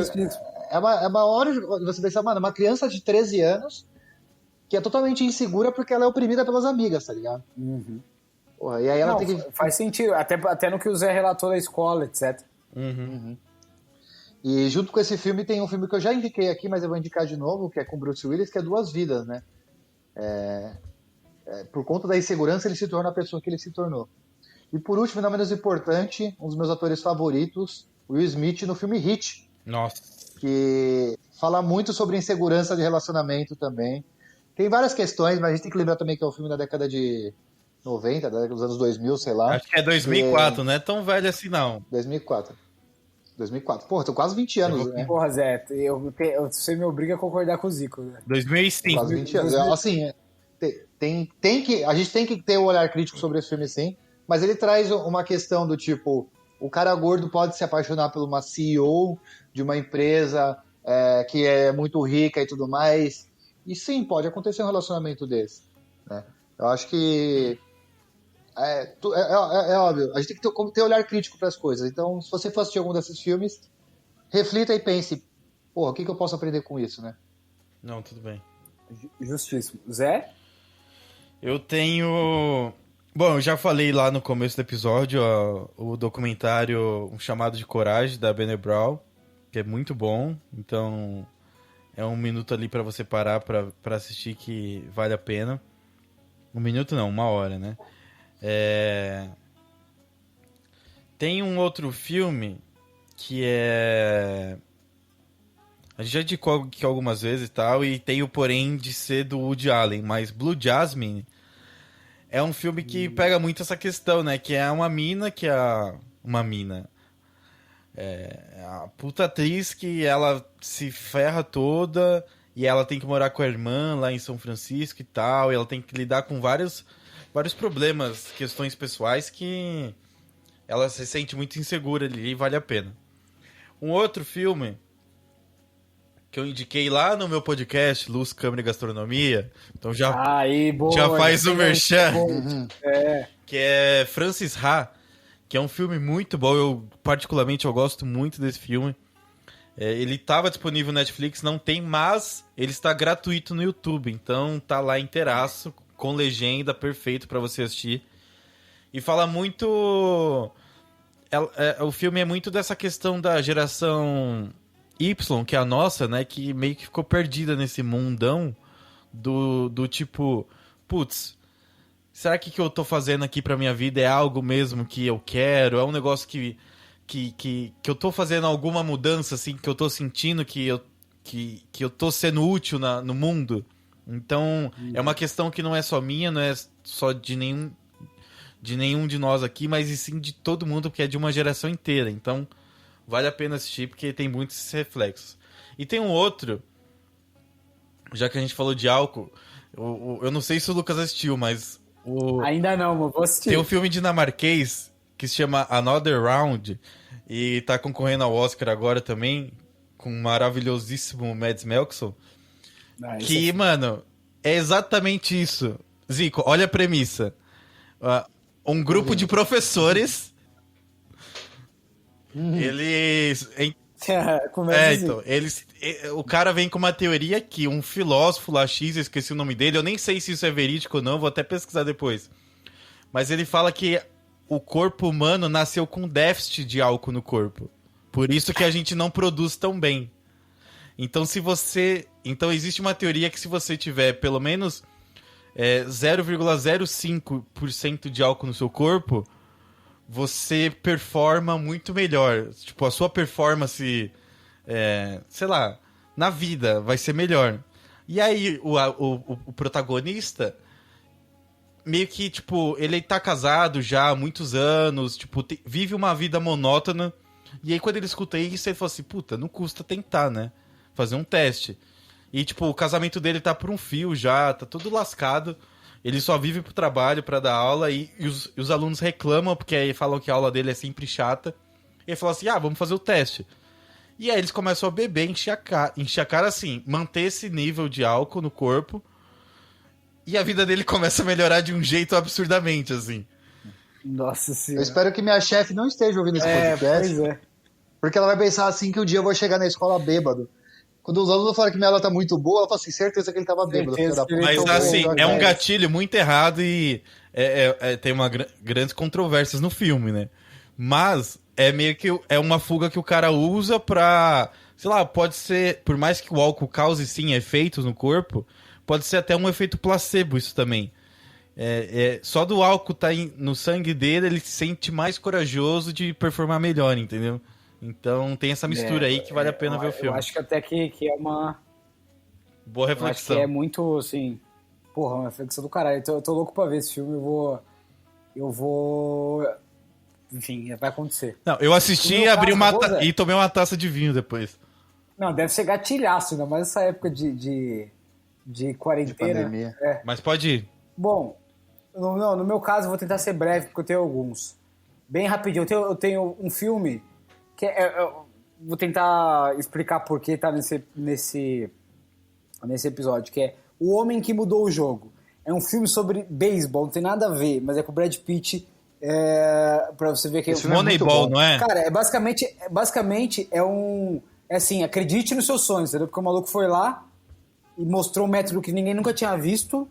é uma hora de você pensar, mano, uma criança de 13 anos que é totalmente insegura porque ela é oprimida pelas amigas, tá ligado? Uhum. Porra, e aí ela tem que... Faz sentido, até no que o Zé relatou da escola, etc. Uhum. E junto com esse filme tem um filme que eu já indiquei aqui, mas eu vou indicar de novo, que é com Bruce Willis, que é Duas Vidas, né? Por conta da insegurança, ele se torna a pessoa que ele se tornou. E por último, não menos importante, um dos meus atores favoritos, Will Smith, no filme Hit. Nossa. Que fala muito sobre insegurança de relacionamento também. Tem várias questões, mas a gente tem que lembrar também que é um filme da década de 90, da década dos anos 2000, sei lá. Acho que é 2004, não é tão velho assim, não. 2004. Porra, tô quase 20 anos, né? Porra, Zé, você me obriga a concordar com o Zico, né? 2005. Quase 20 anos. Assim, a gente tem que ter um olhar crítico sobre esse filme, sim, mas ele traz uma questão do tipo, o cara gordo pode se apaixonar por uma CEO de uma empresa que é muito rica e tudo mais, e sim, pode acontecer um relacionamento desse, né? Eu acho que é óbvio, a gente tem que ter olhar crítico para as coisas. Então, se você for assistir algum desses filmes, reflita e pense, porra, o que eu posso aprender com isso, né? Não, tudo bem. Justíssimo. Zé? Eu tenho... Bom, eu já falei lá no começo do episódio o documentário Um Chamado de Coragem, da Brené Brown, que é muito bom. Então, é um minuto ali pra você parar pra assistir que vale a pena. 1 minuto não, 1 hora, né? Tem um outro filme que é... A gente já indicou aqui algumas vezes e tal, e tem o porém de ser do Woody Allen, mas Blue Jasmine é um filme que pega muito essa questão, né? Que é uma mina que é uma mina. A puta atriz que ela se ferra toda e ela tem que morar com a irmã lá em São Francisco e tal, e ela tem que lidar com vários problemas, questões pessoais que ela se sente muito insegura ali e vale a pena. Um outro filme que eu indiquei lá no meu podcast, Luz, Câmara e Gastronomia. Então já, Aí, boa, já faz o tem merchan. É. Que é Francis Ha, que é um filme muito bom. Eu, particularmente, eu gosto muito desse filme. Ele estava disponível no Netflix, não tem, mas ele está gratuito no YouTube. Então tá lá inteiraço, com legenda, perfeito para você assistir. E fala muito... o filme é muito dessa questão da geração Y, que é a nossa, né? Que meio que ficou perdida nesse mundão do tipo... Putz, será que o que eu tô fazendo aqui pra minha vida é algo mesmo que eu quero? É um negócio que eu tô fazendo alguma mudança, assim, que eu tô sentindo que eu tô sendo útil no mundo? Então, é uma questão que não é só minha, não é só de nenhum de nós aqui, mas e sim de todo mundo, porque é de uma geração inteira. Então, vale a pena assistir, porque tem muitos reflexos. E tem um outro, já que a gente falou de álcool, eu não sei se o Lucas assistiu, mas... Ainda não, mas vou assistir. Tem um filme dinamarquês que se chama Another Round, e tá concorrendo ao Oscar agora também, com o maravilhosíssimo Mads Mikkelsen, que, mano, é exatamente isso. Zico, olha a premissa. Um grupo de professores, eles... então, o cara vem com uma teoria que um filósofo lá X, eu esqueci o nome dele, eu nem sei se isso é verídico ou não, vou até pesquisar depois. Mas ele fala que o corpo humano nasceu com déficit de álcool no corpo. Por isso que a gente não produz tão bem. Então, então existe uma teoria que se você tiver pelo menos 0,05% de álcool no seu corpo, você performa muito melhor. Tipo, a sua performance, sei lá, na vida vai ser melhor. E aí, o protagonista, meio que, tipo, ele tá casado já há muitos anos, tipo, vive uma vida monótona. E aí, quando ele escuta isso, ele fala assim, puta, não custa tentar, né? Fazer um teste. E, tipo, o casamento dele tá por um fio já, tá tudo lascado. Ele só vive pro trabalho, pra dar aula, e os alunos reclamam, porque aí falam que a aula dele é sempre chata. E ele fala assim, vamos fazer o teste. E aí eles começam a beber, encher a cara assim, manter esse nível de álcool no corpo. E a vida dele começa a melhorar de um jeito absurdamente, assim. Nossa senhora. Eu espero que minha chefe não esteja ouvindo esse podcast. Pois é. Porque ela vai pensar assim que um dia eu vou chegar na escola bêbado. Quando os alunos falam que minha aula tá muito boa, ela fala assim, certeza que ele tava bêbado. Mas assim, é um gatilho muito errado e tem grandes controvérsias no filme, né? Mas é meio que uma fuga que o cara usa pra... Sei lá, pode ser... Por mais que o álcool cause, sim, efeitos no corpo, pode ser até um efeito placebo isso também. Só do álcool tá no sangue dele, ele se sente mais corajoso de performar melhor, entendeu? Então tem essa mistura aí que vale a pena ver o filme. Eu acho que até que é uma... Boa reflexão. Eu acho que é muito, assim... Porra, uma reflexão do caralho. Eu tô louco pra ver esse filme, eu vou... Enfim, vai acontecer. Não, eu assisti, abri e tomei uma taça de vinho depois. Não, deve ser gatilhaço, ainda mais essa época de quarentena. De pandemia. Mas pode ir. Bom, no meu caso eu vou tentar ser breve, porque eu tenho alguns. Bem rapidinho, eu tenho um filme que eu vou tentar explicar por que tá nesse episódio, que é O Homem que Mudou o Jogo. É um filme sobre beisebol, não tem nada a ver, mas é com o Brad Pitt, pra você ver que é Moneyball, não é? Cara, basicamente é assim, acredite nos seus sonhos, entendeu? Porque o maluco foi lá e mostrou um método que ninguém nunca tinha visto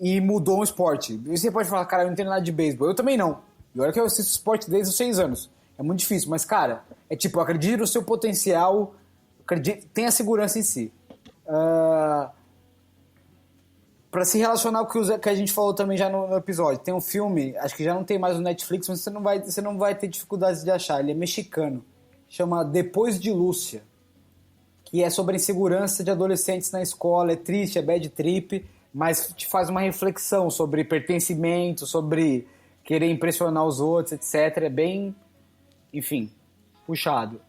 e mudou um esporte. E você pode falar, cara, eu não entendo nada de beisebol. Eu também não. E olha que eu assisto esporte desde os 6 anos. É muito difícil, mas, cara, é tipo, acredite no seu potencial, tenha segurança em si. Pra se relacionar com o que a gente falou também já no episódio, tem um filme, acho que já não tem mais no Netflix, mas você não vai ter dificuldades de achar. Ele é mexicano. Chama Depois de Lúcia. Que é sobre a insegurança de adolescentes na escola. É triste, é bad trip, mas te faz uma reflexão sobre pertencimento, sobre querer impressionar os outros, etc. É bem, enfim, puxado.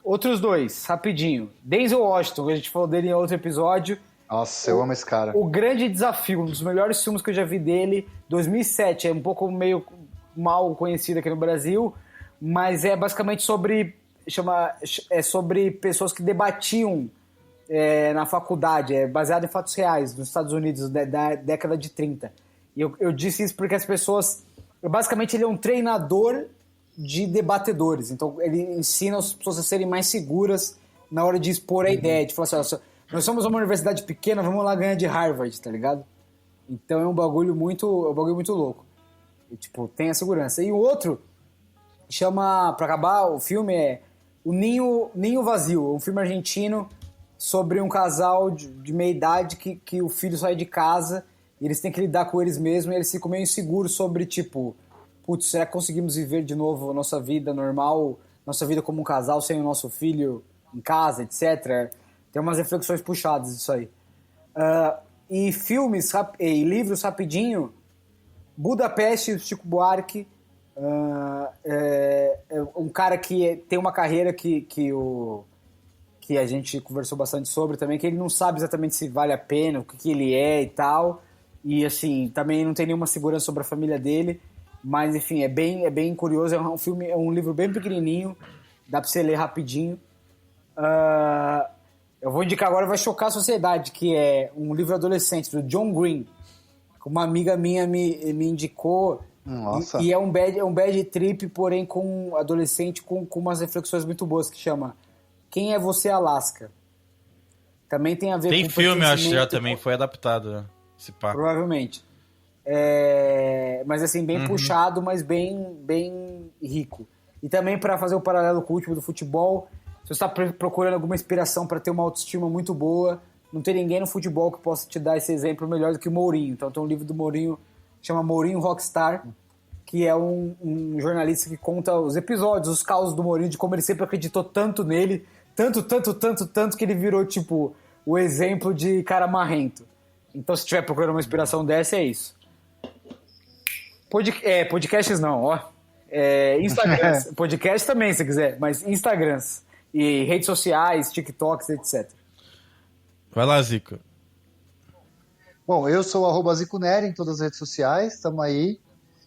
Outros dois, rapidinho. Denzel Washington, a gente falou dele em outro episódio. Nossa, eu amo esse cara. O Grande Desafio, um dos melhores filmes que eu já vi dele, 2007, é um pouco meio mal conhecido aqui no Brasil, mas é basicamente sobre pessoas que debatiam na faculdade, é baseado em fatos reais, nos Estados Unidos, da década de 30. E eu disse isso porque as pessoas... Basicamente, ele é um treinador de debatedores. Então, ele ensina as pessoas a serem mais seguras na hora de expor a ideia, de falar assim, nós somos uma universidade pequena, vamos lá ganhar de Harvard, tá ligado? Então, é um bagulho muito louco. E, tipo, tem a segurança. E o outro, chama, pra acabar, o filme é O Ninho Vazio, um filme argentino sobre um casal de meia idade que o filho sai de casa e eles têm que lidar com eles mesmos e eles ficam meio inseguros sobre, tipo, putz, será que conseguimos viver de novo a nossa vida normal, nossa vida como um casal sem o nosso filho em casa, etc. Tem umas reflexões puxadas disso aí. E filmes e livros rapidinho, Budapeste, Chico Buarque, um cara que tem uma carreira que a gente conversou bastante sobre também, que ele não sabe exatamente se vale a pena, o que ele é e tal, e assim, também não tem nenhuma segurança sobre a família dele, mas enfim, é bem curioso, é um livro bem pequenininho, dá pra você ler rapidinho. Eu vou indicar agora, vai chocar a sociedade, que é um livro adolescente do John Green, que uma amiga minha me indicou. Nossa. E é um bad trip, porém com um adolescente com umas reflexões muito boas, que chama Quem é Você, Alaska? Também tem a ver tem com filme, eu acho que já também foi adaptado, né? Esse pá. Provavelmente. Mas assim, bem puxado, mas bem rico. E também, para fazer o paralelo com o último do futebol, se você está procurando alguma inspiração para ter uma autoestima muito boa, não tem ninguém no futebol que possa te dar esse exemplo melhor do que o Mourinho. Então tem um livro do Mourinho, chama Mourinho Rockstar, que é um jornalista que conta os episódios, os causos do Mourinho, de como ele sempre acreditou tanto nele, tanto que ele virou, tipo, o exemplo de cara marrento. Então, se estiver procurando uma inspiração dessa, é isso. Podcasts não, ó. Instagrams. Podcast também, se quiser, mas Instagrams. E redes sociais, TikToks, etc. Vai lá, Zico. Bom, eu sou o @ZicoNeri em todas as redes sociais, estamos aí.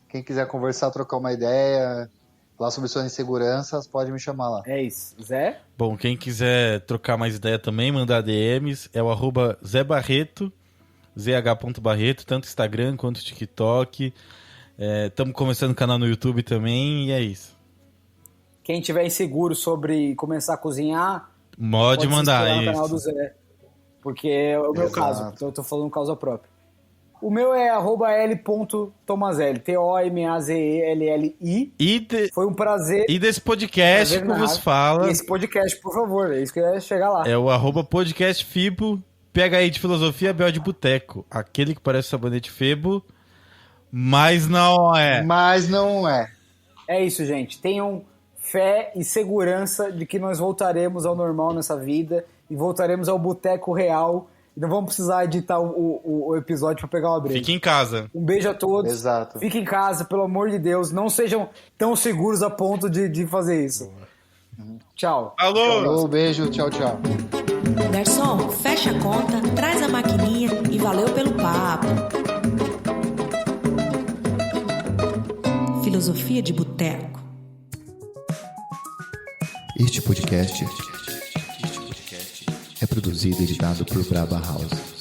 Quem quiser conversar, trocar uma ideia, falar sobre suas inseguranças, pode me chamar lá. É isso. Zé? Bom, quem quiser trocar mais ideia também, mandar DMs, é o @ZéBarreto, zh.barreto, tanto Instagram quanto TikTok. Estamos começando o canal no YouTube também, e é isso. Quem tiver inseguro sobre começar a cozinhar, pode mandar se inscrever isso. no canal do Zé. Porque é o meu caso, então eu tô falando causa própria. O meu é @l.tomazelli, TOMAZELLI. Foi um prazer. E desse podcast que vos fala. E esse podcast, por favor, é isso que eu ia chegar lá. É o @podcastfibo, PHI de filosofia, Bel de boteco. Aquele que parece sabonete Febo, mas não é. É isso, gente. Tenham fé e segurança de que nós voltaremos ao normal nessa vida e voltaremos ao boteco real. E não vamos precisar editar o episódio para pegar uma breja. Fique em casa. Um beijo a todos. Exato. Fiquem em casa, pelo amor de Deus. Não sejam tão seguros a ponto de fazer isso. Tchau. Alô, beijo, tchau, tchau. Garçom, fecha a conta, traz a maquininha e valeu pelo papo. Filosofia de Boteco. Este podcast é produzido e editado por Braba House.